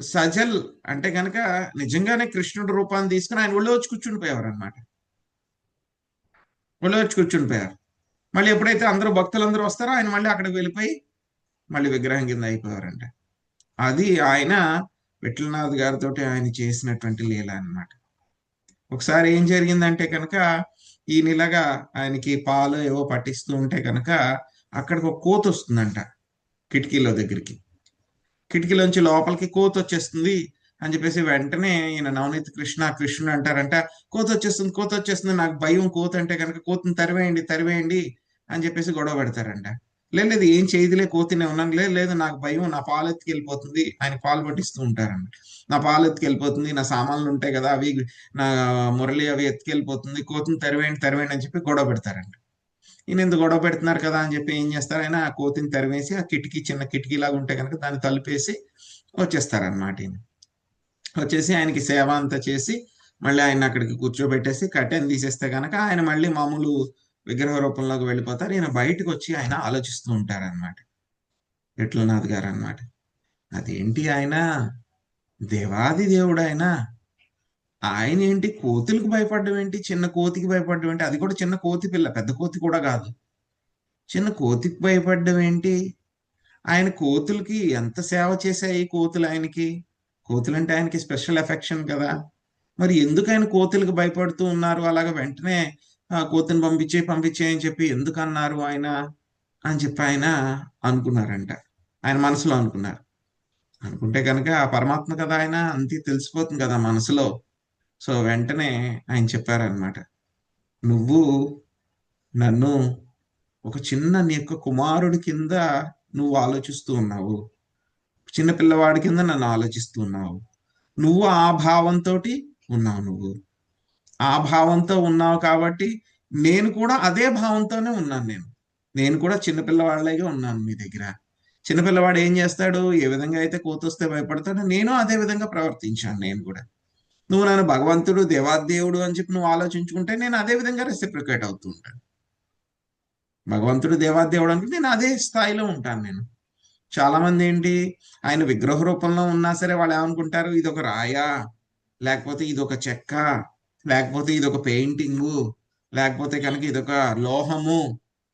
సజల్ అంటే కనుక నిజంగానే కృష్ణుడు రూపాన్ని తీసుకుని ఆయన ఒళ్ళో వచ్చి కూర్చుండిపోయేవారు అనమాట. ఒళ్ళో వచ్చి కూర్చుండిపోయారు. మళ్ళీ ఎప్పుడైతే అందరూ భక్తులందరూ వస్తారో ఆయన మళ్ళీ అక్కడికి వెళ్ళిపోయి మళ్ళీ విగ్రహం కింద అయిపోయారంట. అది ఆయన విఠలనాథ్ గారితో ఆయన చేసినటువంటి లీల అన్నమాట. ఒకసారి ఏం జరిగిందంటే కనుక ఈయన ఇలాగా ఆయనకి పాలు ఏవో పట్టిస్తూ ఉంటే కనుక అక్కడికి ఒక కోత వస్తుందంట కిటికీలో దగ్గరికి. కిటికీలోంచి లోపలికి కోత వచ్చేస్తుంది అని చెప్పేసి వెంటనే ఈయన నవనీత కృష్ణుడు అంటారంట, కోత వచ్చేస్తుంది, నాకు భయం కోత అంటే కనుక కోతను తరివేయండి అని చెప్పేసి గొడవ పెడతారంట. లేదు ఏం చేయదులే, కోతినే ఉన్నాను, లేదు నాకు భయం, నా పాలు ఎత్తుకి వెళ్ళిపోతుంది. ఆయన పాలు పట్టిస్తూ ఉంటారంట. నా పాలు ఎత్తుకి వెళ్ళిపోతుంది, నా సామాన్లు ఉంటాయి కదా అవి, నా మురళి అవి ఎత్తుకెళ్ళిపోతుంది, కోతిని తరివేయండి అని చెప్పి గొడవ పెడతారంట. ఈయన ఎందుకు గొడవ పెడుతున్నారు కదా అని చెప్పి ఏం చేస్తారు, ఆయన ఆ కోతిని తరివేసి ఆ కిటికీ చిన్న కిటికీ లాగా ఉంటే కనుక దాన్ని తలిపేసి వచ్చేస్తారనమాట. ఈయన వచ్చేసి ఆయనకి సేవ అంతా చేసి మళ్ళీ ఆయన అక్కడికి కూర్చోబెట్టేసి కట్టెని తీసేస్తే కనుక ఆయన మళ్ళీ మామూలు విగ్రహ రూపంలోకి వెళ్ళిపోతారు. ఈయన బయటకు వచ్చి ఆయన ఆలోచిస్తూ ఉంటారనమాట విఠలనాథ్ గారు అనమాట. అదేంటి ఆయన దేవాది దేవుడు, ఆయన ఏంటి కోతులకు భయపడడం ఏంటి, చిన్న కోతికి భయపడడం ఏంటి, అది కూడా చిన్న కోతి పిల్ల, పెద్ద కోతి కూడా కాదు, చిన్న కోతికి భయపడడం ఏంటి, ఆయన కోతులకి ఎంత సేవ చేశాయి కోతులు ఆయనకి, కోతులంటే ఆయనకి స్పెషల్ ఎఫెక్షన్ కదా, మరి ఎందుకు ఆయన కోతులకు భయపడుతూ ఉన్నారు, అలాగ వెంటనే ఆ కోతిని పంపించే అని చెప్పి ఎందుకు అన్నారు ఆయన అని చెప్పి ఆయన అనుకున్నారంట. ఆయన మనసులో అనుకుంటే కనుక ఆ పరమాత్మ కదా ఆయన, అంతే తెలిసిపోతుంది కదా మనసులో. సో వెంటనే ఆయన చెప్పారనమాట, నువ్వు నన్ను ఒక చిన్న నీ యొక్క కుమారుడి కింద నువ్వు ఆలోచిస్తూ ఉన్నావు, చిన్న పిల్లవాడి కింద నన్ను ఆలోచిస్తూ ఉన్నావు, నువ్వు ఆ భావంతో ఉన్నావు, ఆ భావంతో ఉన్నావు కాబట్టి నేను కూడా అదే భావంతోనే ఉన్నాను. నేను కూడా చిన్నపిల్లవాళ్ళగా ఉన్నాను మీ దగ్గర. చిన్నపిల్లవాడు ఏం చేస్తాడు, ఏ విధంగా అయితే కోతొస్తే భయపడతాడో నేను అదే విధంగా ప్రవర్తించాను. నేను కూడా నువ్వు నన్ను భగవంతుడు దేవాదేవుడు అని చెప్పి నువ్వు ఆలోచించుకుంటే నేను అదే విధంగా రెసిప్రికేట్ అవుతూ ఉంటాను. భగవంతుడు దేవాదేవుడు అంటే నేను అదే స్థాయిలో ఉంటాను. నేను చాలా మంది ఏంటి, ఆయన విగ్రహ రూపంలో ఉన్నా సరే వాళ్ళు ఏమనుకుంటారు, ఇదొక రాయా, లేకపోతే ఇదొక చెక్క, లేకపోతే ఇదొక పెయింటింగు, లేకపోతే కనుక ఇదొక లోహము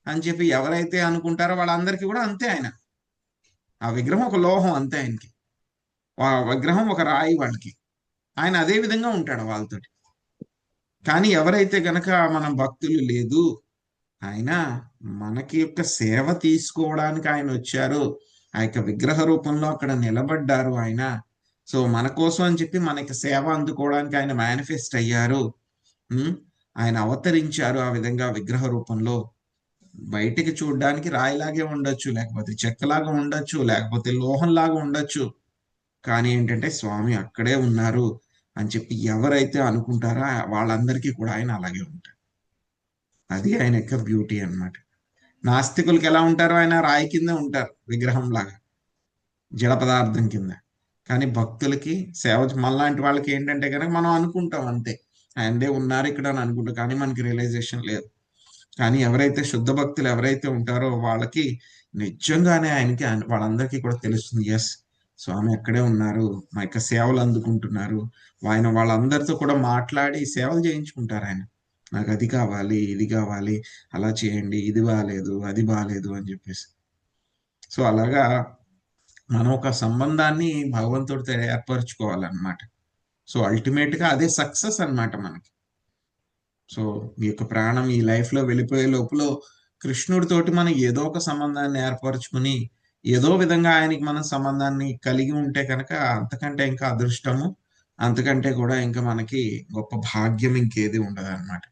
అని చెప్పి ఎవరైతే అనుకుంటారో వాళ్ళందరికీ కూడా అంతే. ఆయన ఆ విగ్రహం ఒక లోహం అంతే, ఆయనకి ఆ విగ్రహం ఒక రాయి వాళ్ళకి, ఆయన అదే విధంగా ఉంటాడు వాళ్ళతోటి. కానీ ఎవరైతే గనక మనం భక్తులు లేదు, ఆయన మనకి యొక్క సేవ తీసుకోవడానికి ఆయన వచ్చారు, ఆ యొక్క విగ్రహ రూపంలో అక్కడ నిలబడ్డారు ఆయన. సో మన కోసం అని చెప్పి మనకి సేవ అందుకోవడానికి ఆయన మేనిఫెస్ట్ అయ్యారు, ఆయన అవతరించారు ఆ విధంగా విగ్రహ రూపంలో. బయటికి చూడడానికి రాయిలాగే ఉండొచ్చు, లేకపోతే చెక్కలాగా ఉండొచ్చు, లేకపోతే లోహంలాగా ఉండొచ్చు, కానీ ఏంటంటే స్వామి అక్కడే ఉన్నారు. అని చెప్పి ఎవరైతే అనుకుంటారో వాళ్ళందరికీ కూడా ఆయన అలాగే ఉంటారు. అది ఆయన యొక్క బ్యూటీ అన్నమాట. నాస్తికులకి ఎలా ఉంటారో ఆయన రాయి కింద ఉంటారు, విగ్రహం లాగా, జడ పదార్థం కింద. కానీ భక్తులకి సేవ మనలాంటి వాళ్ళకి ఏంటంటే కనుక మనం అనుకుంటాం అంతే, ఆయనదే ఉన్నారు ఇక్కడ అని అనుకుంటాం, కానీ మనకి రియలైజేషన్ లేదు. కానీ ఎవరైతే శుద్ధ భక్తులు ఎవరైతే ఉంటారో వాళ్ళకి నిజంగానే ఆయనకి వాళ్ళందరికీ కూడా తెలుస్తుంది, ఎస్ స్వామి అక్కడే ఉన్నారు, మా యొక్క సేవలు అందుకుంటున్నారు. ఆయన వాళ్ళందరితో కూడా మాట్లాడి సేవలు చేయించుకుంటారు. ఆయన నాకు అది కావాలి, ఇది కావాలి, అలా చేయండి, ఇది బాగాలేదు, అది బాగాలేదు అని చెప్పేసి. సో అలాగా మనం ఒక సంబంధాన్ని భగవంతుడితో ఏర్పరచుకోవాలన్నమాట. సో అల్టిమేట్ గా అదే సక్సెస్ అన్నమాట మనకి. సో ఈ యొక్క ప్రాణం ఈ లైఫ్ లో వెళ్ళిపోయే లోపల కృష్ణుడితోటి మనం ఏదో ఒక సంబంధాన్ని ఏర్పరచుకుని ఏదో విధంగా ఆయనకి మన సంబంధాన్ని కలిగి ఉంటే కనుక అంతకంటే ఇంకా అదృష్టము, అంతకంటే కూడా ఇంకా మనకి గొప్ప భాగ్యం ఇంకేది ఉండదు అనమాట.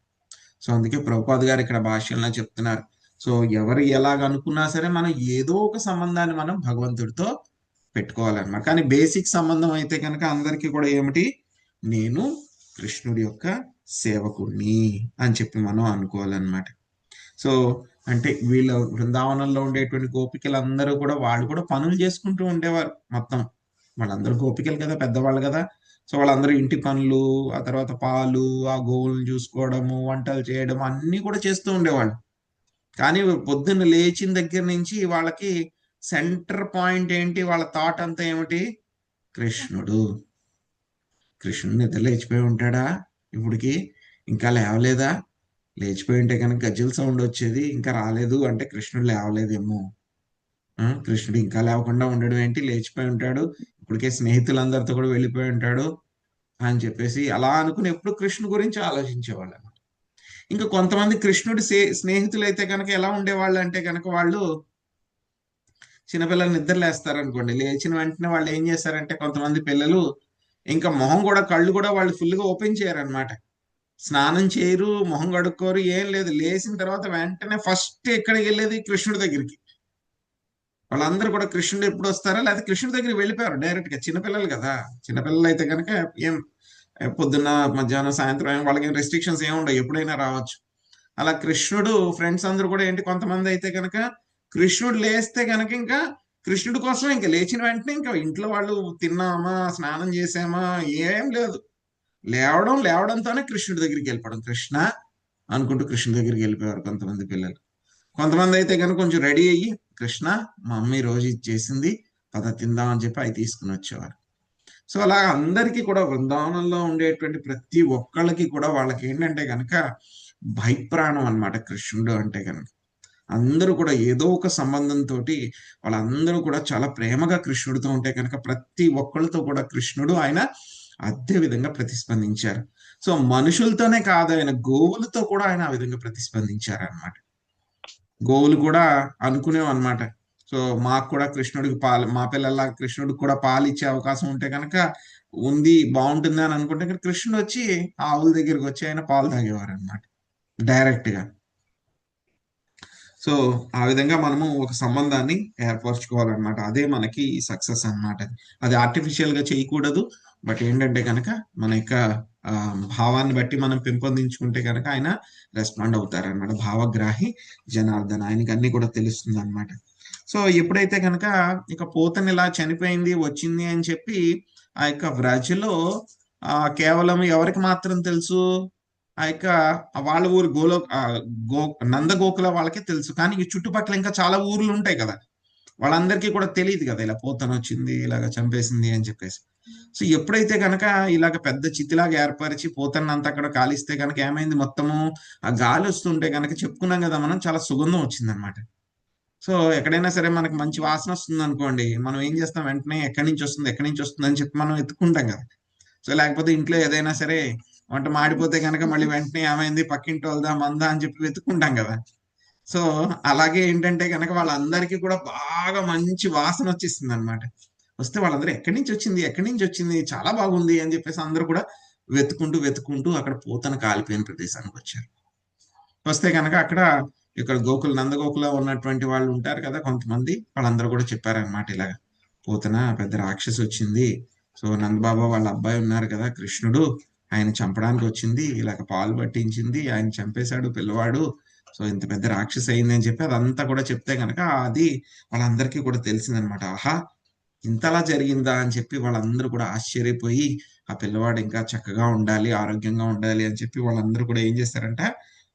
సో అందుకే ప్రభుపాద్ గారు ఇక్కడ భాష్యంలో చెప్తున్నారు, సో ఎవరు ఎలాగ అనుకున్నా సరే మనం ఏదో ఒక సంబంధాన్ని మనం భగవంతుడితో పెట్టుకోవాలన్నమాట. కానీ బేసిక్ సంబంధం అయితే కనుక అందరికీ కూడా ఏమిటి, నేను కృష్ణుడి యొక్క సేవకుణ్ణి అని చెప్పి మనం అనుకోవాలన్నమాట. సో అంటే వీళ్ళ బృందావనంలో ఉండేటువంటి గోపికలందరూ కూడా వాళ్ళు కూడా పనులు చేసుకుంటూ ఉండేవారు. మొత్తం వాళ్ళందరూ గోపికలు కదా, పెద్దవాళ్ళు కదా. సో వాళ్ళందరూ ఇంటి పనులు, ఆ తర్వాత పాలు, ఆ గోవులను చూసుకోవడము, వంటలు చేయడం అన్ని కూడా చేస్తూ ఉండేవాళ్ళు. కానీ పొద్దున్న లేచిన దగ్గర నుంచి వాళ్ళకి సెంటర్ పాయింట్ ఏంటి, వాళ్ళ థాట్ అంతా ఏమిటి, కృష్ణుడు. కృష్ణుడు నిద్ర లేచిపోయి ఉంటాడా ఇప్పటికి, ఇంకా లేవలేదా, లేచిపోయి ఉంటే కనుక గజ్జల సౌండ్ వచ్చేది, ఇంకా రాలేదు అంటే కృష్ణుడు లేవలేదేమో, కృష్ణుడు ఇంకా లేవకుండా ఉండడం ఏంటి, లేచిపోయి ఉంటాడు, ఇప్పటికే స్నేహితులందరితో కూడా వెళ్ళిపోయి ఉంటాడు అని చెప్పేసి అలా అనుకుని ఎప్పుడు కృష్ణుడి గురించి ఆలోచించేవాళ్ళు అన్నమాట. ఇంకా కొంతమంది కృష్ణుడి స్నేహితులు అయితే కనుక ఎలా ఉండేవాళ్ళు అంటే కనుక వాళ్ళు చిన్నపిల్లలు నిద్రలేస్తారు అనుకోండి, లేచిన వెంటనే వాళ్ళు ఏం చేస్తారంటే కొంతమంది పిల్లలు ఇంకా మొహం కూడా కళ్ళు కూడా వాళ్ళు ఫుల్గా ఓపెన్ చేయరనమాట. స్నానం చేయరు, మొహం కడుక్కోరు, ఏం లేదు. లేచిన తర్వాత వెంటనే ఫస్ట్ ఎక్కడికి వెళ్ళేది కృష్ణుడి దగ్గరికి. వాళ్ళందరూ కూడా కృష్ణుడు ఎప్పుడు వస్తారా, లేకపోతే కృష్ణుడి దగ్గరికి వెళ్ళిపోయారు డైరెక్ట్ గా. చిన్నపిల్లలు కదా, చిన్నపిల్లలు అయితే కనుక ఏం పొద్దున్న మధ్యాహ్నం సాయంత్రం వాళ్ళకి ఏం రెస్ట్రిక్షన్స్ ఏమి ఉండవు, ఎప్పుడైనా రావచ్చు. అలా కృష్ణుడు ఫ్రెండ్స్ అందరూ కూడా ఏంటి, కొంతమంది అయితే కనుక కృష్ణుడు లేస్తే కనుక ఇంకా కృష్ణుడి కోసం ఇంకా లేచిన వెంటనే ఇంకా ఇంట్లో వాళ్ళు తిన్నామా, స్నానం చేసామా, ఏం లేదు, లేవడంతోనే కృష్ణుడి దగ్గరికి వెళ్ళిపోవడం, కృష్ణ అనుకుంటూ కృష్ణుడి దగ్గరికి వెళ్ళిపోయారు కొంతమంది పిల్లలు. కొంతమంది అయితే కనుక కొంచెం రెడీ అయ్యి, కృష్ణ మా అమ్మ రోజు ఇది చేసింది, పద తిందాం అని చెప్పి అవి తీసుకుని వచ్చేవారు. సో అలా అందరికీ కూడా బృందావనంలో ఉండేటువంటి ప్రతి ఒక్కళ్ళకి కూడా వాళ్ళకి ఏంటంటే కనుక భయప్రాణం అన్నమాట కృష్ణుడు అంటే కనుక. అందరూ కూడా ఏదో ఒక సంబంధంతో వాళ్ళందరూ కూడా చాలా ప్రేమగా కృష్ణుడితో ఉంటే కనుక ప్రతి ఒక్కళ్ళతో కూడా కృష్ణుడు ఆయన అదే విధంగా ప్రతిస్పందించారు. సో మనుషులతోనే కాదు, ఆయన గోవులతో కూడా ఆయన ఆ విధంగా ప్రతిస్పందించారు అన్నమాట. గోవులు కూడా అనుకునేవన్నమాట, సో మాకు కూడా కృష్ణుడికి పాలు, మా పిల్లల కృష్ణుడికి కూడా పాలు ఇచ్చే అవకాశం ఉంటే కనుక ఉంది, బాగుంటుంది అని అనుకుంటే కృష్ణుడు వచ్చి ఆవుల దగ్గరికి వచ్చి ఆయన పాలు తాగేవారు అనమాట డైరెక్ట్ గా. సో ఆ విధంగా మనము ఒక సంబంధాన్ని ఏర్పరచుకోవాలన్నమాట. అదే మనకి సక్సెస్ అన్నమాట. అది ఆర్టిఫిషియల్ గా చేయకూడదు, బట్ ఏంటంటే కనుక మన యొక్క భావాన్ని బట్టి మనం పెంపొందించుకుంటే కనుక ఆయన రెస్పాండ్ అవుతారన్నమాట. భావగ్రాహి జనార్దన్, ఆయనకి అన్ని కూడా తెలుస్తుంది అనమాట. సో ఎప్పుడైతే కనుక ఇక పోతన ఇలా చనిపోయింది వచ్చింది అని చెప్పి ఆ యొక్క వ్రజలో కేవలం ఎవరికి మాత్రం తెలుసు, ఆ యొక్క వాళ్ళ ఊరు నందగోకుల వాళ్ళకే తెలుసు. కానీ ఈ చుట్టుపక్కల ఇంకా చాలా ఊర్లు ఉంటాయి కదా, వాళ్ళందరికీ కూడా తెలియదు కదా ఇలా పోతన వచ్చింది, ఇలాగ చంపేసింది అని చెప్పేసి. సో ఎప్పుడైతే కనుక ఇలాగ పెద్ద చితిలాగా ఏర్పరిచి పోతన్న అంతా అక్కడ కాలిస్తే కనుక ఏమైంది, మొత్తము ఆ గాలి వస్తుంటే కనుక చెప్పుకున్నాం కదా మనం, చాలా సుగంధం వచ్చింది అనమాట. సో ఎక్కడైనా సరే మనకు మంచి వాసన వస్తుంది అనుకోండి, మనం ఏం చేస్తాం, వెంటనే ఎక్కడి నుంచి వస్తుంది అని చెప్పి మనం ఎత్తుకుంటాం కదా. సో లేకపోతే ఇంట్లో ఏదైనా సరే వంట మాడిపోతే కనుక మళ్ళీ వెంటనే ఏమైంది, పక్కింటి వెళ్దా మందా అని చెప్పి వెతుక్కుంటాం కదా. సో అలాగే ఏంటంటే కనుక వాళ్ళందరికీ కూడా బాగా మంచి వాసన వచ్చేస్తుంది అనమాట. వస్తే వాళ్ళందరూ ఎక్కడి నుంచి వచ్చింది, చాలా బాగుంది అని చెప్పేసి అందరూ కూడా వెతుకుంటూ అక్కడ పోతన కాలిపోయిన ప్రదేశానికి వచ్చారు. వస్తే కనుక అక్కడ ఇక్కడ నందగోకుల ఉన్నటువంటి వాళ్ళు ఉంటారు కదా కొంతమంది, వాళ్ళందరూ కూడా చెప్పారనమాట, ఇలాగ పోతన పెద్ద రాక్షసి వచ్చింది, సో నందబాబా వాళ్ళ అబ్బాయి ఉన్నారు కదా కృష్ణుడు, ఆయన చంపడానికి వచ్చింది, ఇలాగ పాలు పట్టించింది, ఆయన చంపేశాడు పిల్లవాడు, సో ఇంత పెద్ద రాక్షసి అయింది అని చెప్పి అదంతా కూడా చెప్తే కనుక అది వాళ్ళందరికీ కూడా తెలిసిందనమాట. ఆహా, ఇంతలా జరిగిందా అని చెప్పి వాళ్ళందరూ కూడా ఆశ్చర్యపోయి ఆ పిల్లవాడు ఇంకా చక్కగా ఉండాలి, ఆరోగ్యంగా ఉండాలి అని చెప్పి వాళ్ళందరూ కూడా ఏం చేస్తారంట,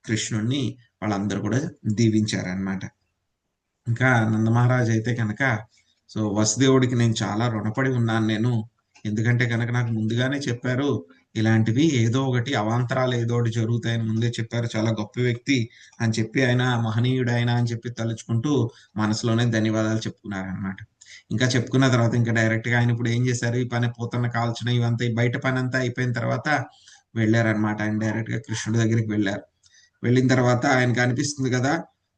కృష్ణుడిని వాళ్ళందరూ కూడా దీవించారనమాట. ఇంకా నందమహారాజ్ అయితే కనుక, సో వసుదేవుడికి నేను చాలా రుణపడి ఉన్నాను నేను, ఎందుకంటే కనుక నాకు ముందుగానే చెప్పారు ఇలాంటివి ఏదో ఒకటి అవాంతరాలు ఏదో ఒకటి జరుగుతాయని ముందే చెప్పారు, చాలా గొప్ప వ్యక్తి అని చెప్పి ఆయన మహనీయుడైన అని చెప్పి తలుచుకుంటూ మనసులోనే ధన్యవాదాలు చెప్పుకున్నారనమాట. ఇంకా చెప్పుకున్న తర్వాత ఇంకా డైరెక్ట్ గా ఆయన ఇప్పుడు ఏం చేశారు, ఈ పని పూతన్న కాల్చడం ఇవంతా ఈ బయట పని అంతా అయిపోయిన తర్వాత వెళ్ళారనమాట. ఆయన డైరెక్ట్ గా కృష్ణుడి దగ్గరికి వెళ్ళారు. వెళ్ళిన తర్వాత ఆయనకు అనిపిస్తుంది కదా,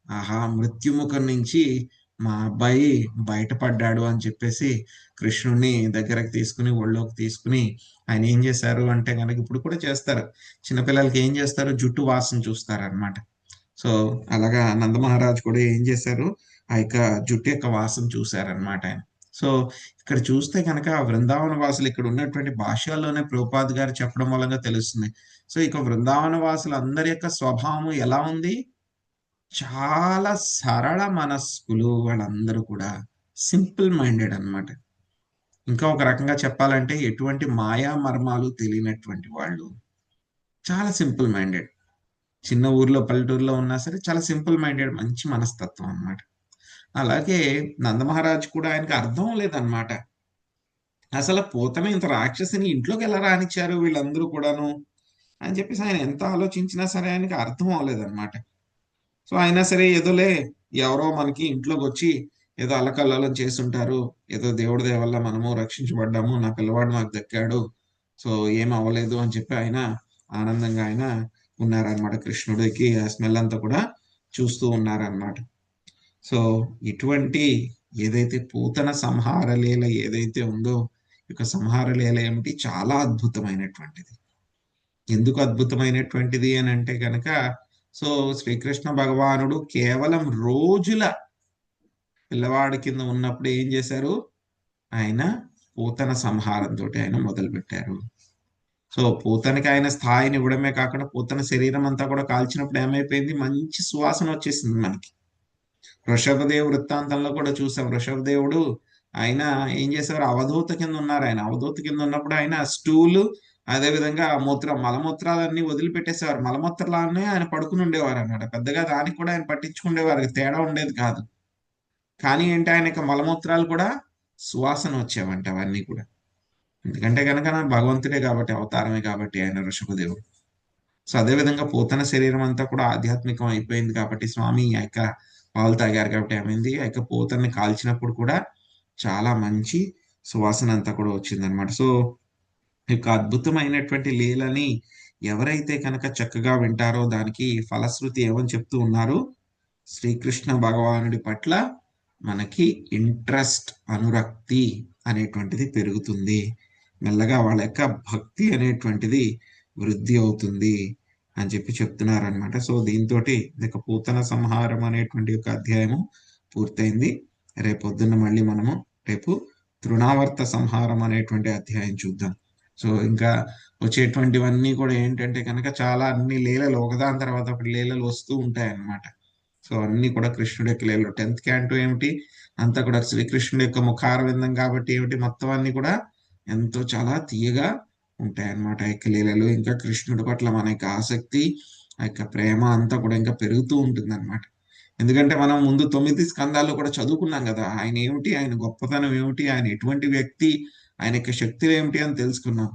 ఆహా మృత్యుముఖం నుంచి మా అబ్బాయి బయటపడ్డాడు అని చెప్పేసి కృష్ణుడిని దగ్గరకు తీసుకుని ఒళ్ళోకి తీసుకుని ఆయన ఏం చేశారు అంటే కనుక ఇప్పుడు కూడా చేస్తారు, చిన్నపిల్లలకి ఏం చేస్తారు, జుట్టు వాసన చూస్తారు అనమాట. సో అలాగా నందమహారాజ్ కూడా ఏం చేశారు, ఆ యొక్క జుట్టు యొక్క వాసన చూశారనమాట ఆయన. సో ఇక్కడ చూస్తే కనుక వృందావన వాసులు ఇక్కడ ఉన్నటువంటి భాషల్లోనే ప్రభుపాద్ గారు చెప్పడం వల్ల తెలుస్తుంది. సో ఇక వృందావన వాసులు అందరి యొక్క స్వభావం ఎలా ఉంది, చాలా సరళ మనస్కులు, వాళ్ళందరూ కూడా సింపుల్ మైండెడ్ అన్నమాట. ఇంకా ఒక రకంగా చెప్పాలంటే ఎటువంటి మాయా మర్మాలు తెలియనటువంటి వాళ్ళు, చాలా సింపుల్ మైండెడ్. చిన్న ఊర్లో పల్లెటూరులో ఉన్నా సరే చాలా సింపుల్ మైండెడ్, మంచి మనస్తత్వం అన్నమాట. అలాగే నందమహారాజ్ కూడా ఆయనకు అర్థం లేదన్నమాట, అసలు పూతన ఇంత రాక్షసిని ఇంట్లోకి ఎలా రానిచ్చారు వీళ్ళందరూ కూడాను అని చెప్పేసి ఆయన ఎంత ఆలోచించినా సరే ఆయనకి అర్థం అవ్వలేదన్నమాట. సో అయినా సరే ఏదోలే, ఎవరో మనకి ఇంట్లోకి వచ్చి ఏదో అల్లకల్లోలం చేస్తుంటారు, ఏదో దేవుడి దయ వల్ల మనము రక్షించబడ్డాము, నా పిల్లవాడు నాకు దక్కాడు, సో ఏం అవ్వలేదు అని చెప్పి ఆయన ఆనందంగా ఆయన ఉన్నారనమాట. కృష్ణుడికి ఆ స్మెల్ అంతా కూడా చూస్తూ ఉన్నారనమాట. సో ఇటువంటి ఏదైతే పూతన సంహార లీల ఏదైతే ఉందో, ఇక సంహార లీల ఏమిటి, చాలా అద్భుతమైనటువంటిది. ఎందుకు అద్భుతమైనటువంటిది అని అంటే కనుక, సో శ్రీకృష్ణ భగవానుడు కేవలం రోజుల పిల్లవాడి కింద ఉన్నప్పుడు ఏం చేశారు, ఆయన పూతన సంహారంతో ఆయన మొదలు పెట్టారు. సో పూతనకి ఆయన స్థాయిని ఇవ్వడమే కాకుండా పూతన శరీరం అంతా కూడా కాల్చినప్పుడు ఏమైపోయింది, మంచి సువాసన వచ్చేసింది మనకి. వృషభదేవు వృత్తాంతంలో కూడా చూసాం, వృషభదేవుడు ఆయన ఏం చేశారు, అవధూత కింద ఉన్నారు. ఆయన అవధూత కింద ఉన్నప్పుడు ఆయన స్టూలు అదే విధంగా మలమూత్రాలన్నీ వదిలిపెట్టేసేవారు, మలమూత్రాలనే ఆయన పడుకుని ఉండేవారు అన్నమాట. పెద్దగా దానికి కూడా ఆయన పట్టించుకునేవారు, తేడా ఉండేది కాదు. కానీ ఏంటి, ఆయన మలమూత్రాలు కూడా సువాసన వచ్చేవంట అవన్నీ కూడా, ఎందుకంటే కనుక భగవంతుడే కాబట్టి, అవతారమే కాబట్టి ఆయన వృషభదేవుడు. సో అదేవిధంగా పూతన శరీరం అంతా కూడా ఆధ్యాత్మికం అయిపోయింది కాబట్టి, స్వామి ఆ యొక్క పాలు తాగారు కాబట్టి ఏమైంది, ఆ యొక్క పూతన్ని కాల్చినప్పుడు కూడా చాలా మంచి సువాసన అంతా కూడా వచ్చిందనమాట. సో ఈ యొక్క అద్భుతమైనటువంటి లీలని ఎవరైతే కనుక చక్కగా వింటారో దానికి ఫలశ్రుతి ఏమని చెప్తూ ఉన్నారు, శ్రీకృష్ణ భగవానుడి పట్ల మనకి ఇంట్రెస్ట్, అనురక్తి అనేటువంటిది పెరుగుతుంది, మెల్లగా వాళ్ళ యొక్క భక్తి అనేటువంటిది వృద్ధి అవుతుంది అని చెప్పి చెప్తున్నారనమాట. సో దీంతో ఇక పూతన సంహారం అనేటువంటి ఒక అధ్యాయము పూర్తయింది. రేపొద్దున్న మళ్ళీ మనము రేపు తృణావర్త సంహారం అనేటువంటి అధ్యాయం చూద్దాం. సో ఇంకా వచ్చేటువంటివన్నీ కూడా ఏంటంటే కనుక చాలా అన్ని లీలలు ఒకదాని తర్వాత ఒకటి లీలలు వస్తూ ఉంటాయి అన్నమాట. సో అన్ని కూడా కృష్ణుడి యొక్క లీలలు. 10th క్యాంటో ఏమిటి, అంతా కూడా శ్రీకృష్ణుడి యొక్క ముఖార విందం కాబట్టి ఏమిటి, మొత్తం అన్ని కూడా ఎంతో చాలా తీయగా ఉంటాయి అన్నమాట ఆ యొక్క లీలలు. ఇంకా కృష్ణుడి పట్ల మన యొక్క ఆసక్తి, ఆ యొక్క ప్రేమ అంతా కూడా ఇంకా పెరుగుతూ ఉంటుంది అనమాట. ఎందుకంటే మనం ముందు 9 స్కందాల్లో కూడా చదువుకున్నాం కదా, ఆయన ఏమిటి, ఆయన గొప్పతనం ఏమిటి, ఆయన ఎటువంటి వ్యక్తి, ఆయన యొక్క శక్తులు ఏమిటి అని తెలుసుకున్నాం.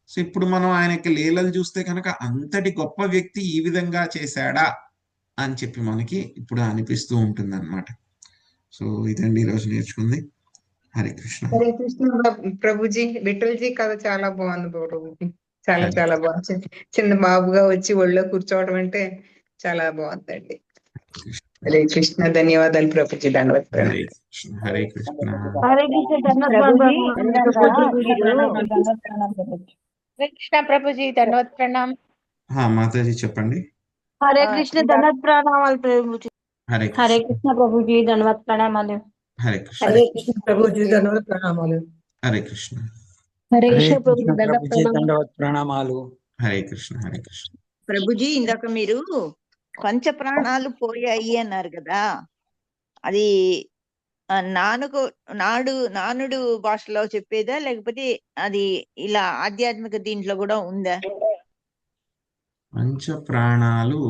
సో ఇప్పుడు మనం ఆయన యొక్క లీలలు చూస్తే కనుక అంతటి గొప్ప వ్యక్తి ఈ విధంగా చేశాడా అని చెప్పి మనకి ఇప్పుడు అనిపిస్తూ ఉంటుంది అనమాట. సో ఇదండి ఈరోజు నేర్చుకుంది. హరే కృష్ణ. హరే కృష్ణ ప్రభుజీ. విఠల్జీ కథ చాలా బాగుంది ప్రభుజీ, చాలా చాలా బాగుంది. చిన్న బాబుగా వచ్చి ఒళ్ళో కూర్చోవడం అంటే చాలా బాగుందండి. హరే కృష్ణ. ధన్యవాదాలు ప్రభుజీ. దండవత్ హరే కృష్ణ. హరే కృష్ణ. హరే కృష్ణ ప్రభుజీ, దండవత్ ప్రణామ్. మాతాజీ చెప్పండి. హరే కృష్ణ, దండవత్ ప్రణామాలు ప్రభుజీ. హరే హరే కృష్ణ ప్రభుజీ, దండవత్ ప్రణామాలు. హరే కృష్ణ. హరే కృష్ణ ప్రభుజీ, దండవత్ ప్రణామాలు. హరే కృష్ణ. హరే హరే కృష్ణ కృష్ణ ప్రభుజీ దండ ప్రభుజీ ప్రణామాలు. దండవత్ ప్రణామాలు. హరే కృష్ణ హరే కృష్ణ. ప్రభుజీ ఇందాక మీరు పంచ ప్రాణాలు పోయాయి అన్నారు కదా, అది నానుడు భాషలో చెప్పేదా, లేకపోతే అది ఇలా ఆధ్యాత్మిక దీంట్లో కూడా ఉందా? పంచ ప్రాణాలు,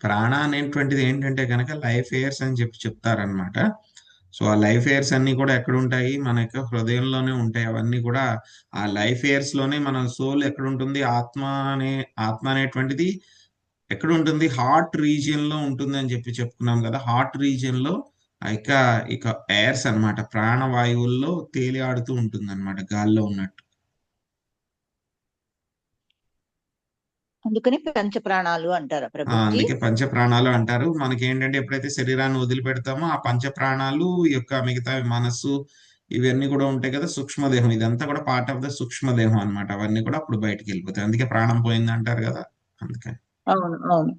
ప్రాణ అనేటువంటిది ఏంటంటే కనుక లైఫ్ ఎయిర్స్ అని చెప్పి చెప్తారనమాట. సో ఆ లైఫ్ ఎయిర్స్ అన్ని కూడా ఎక్కడ ఉంటాయి? మన యొక్క హృదయంలోనే ఉంటాయి. అవన్నీ కూడా ఆ లైఫ్ ఎయిర్స్ లోనే మన సోల్ ఎక్కడ ఉంటుంది? ఆత్మ అనేటువంటిది ఎక్కడ ఉంటుంది? హార్ట్ రీజియన్ లో ఉంటుంది అని చెప్పి చెప్పుకున్నాం కదా. హార్ట్ రీజియన్ లో ఇక ఎయిర్స్ అన్నమాట, ప్రాణవాయువుల్లో తేలి ఆడుతూ ఉంటుంది అనమాట, గాల్లో ఉన్నట్టు. అందుకని పంచ ప్రాణాలు అంటారా ప్రభుజీ? అందుకే పంచ ప్రాణాలు అంటారు. మనకి ఏంటంటే ఎప్పుడైతే శరీరాన్ని వదిలిపెడతామో ఆ పంచ ప్రాణాలు యొక్క మిగతా మనస్సు ఇవన్నీ కూడా ఉంటాయి కదా, సూక్ష్మదేహం, ఇదంతా కూడా పార్ట్ ఆఫ్ ద సూక్ష్మదేహం అన్నమాట. అవన్నీ కూడా అప్పుడు బయటికి వెళ్ళిపోతాయి. అందుకే ప్రాణం పోయింది అంటారు కదా, అందుకని. అవును అవును.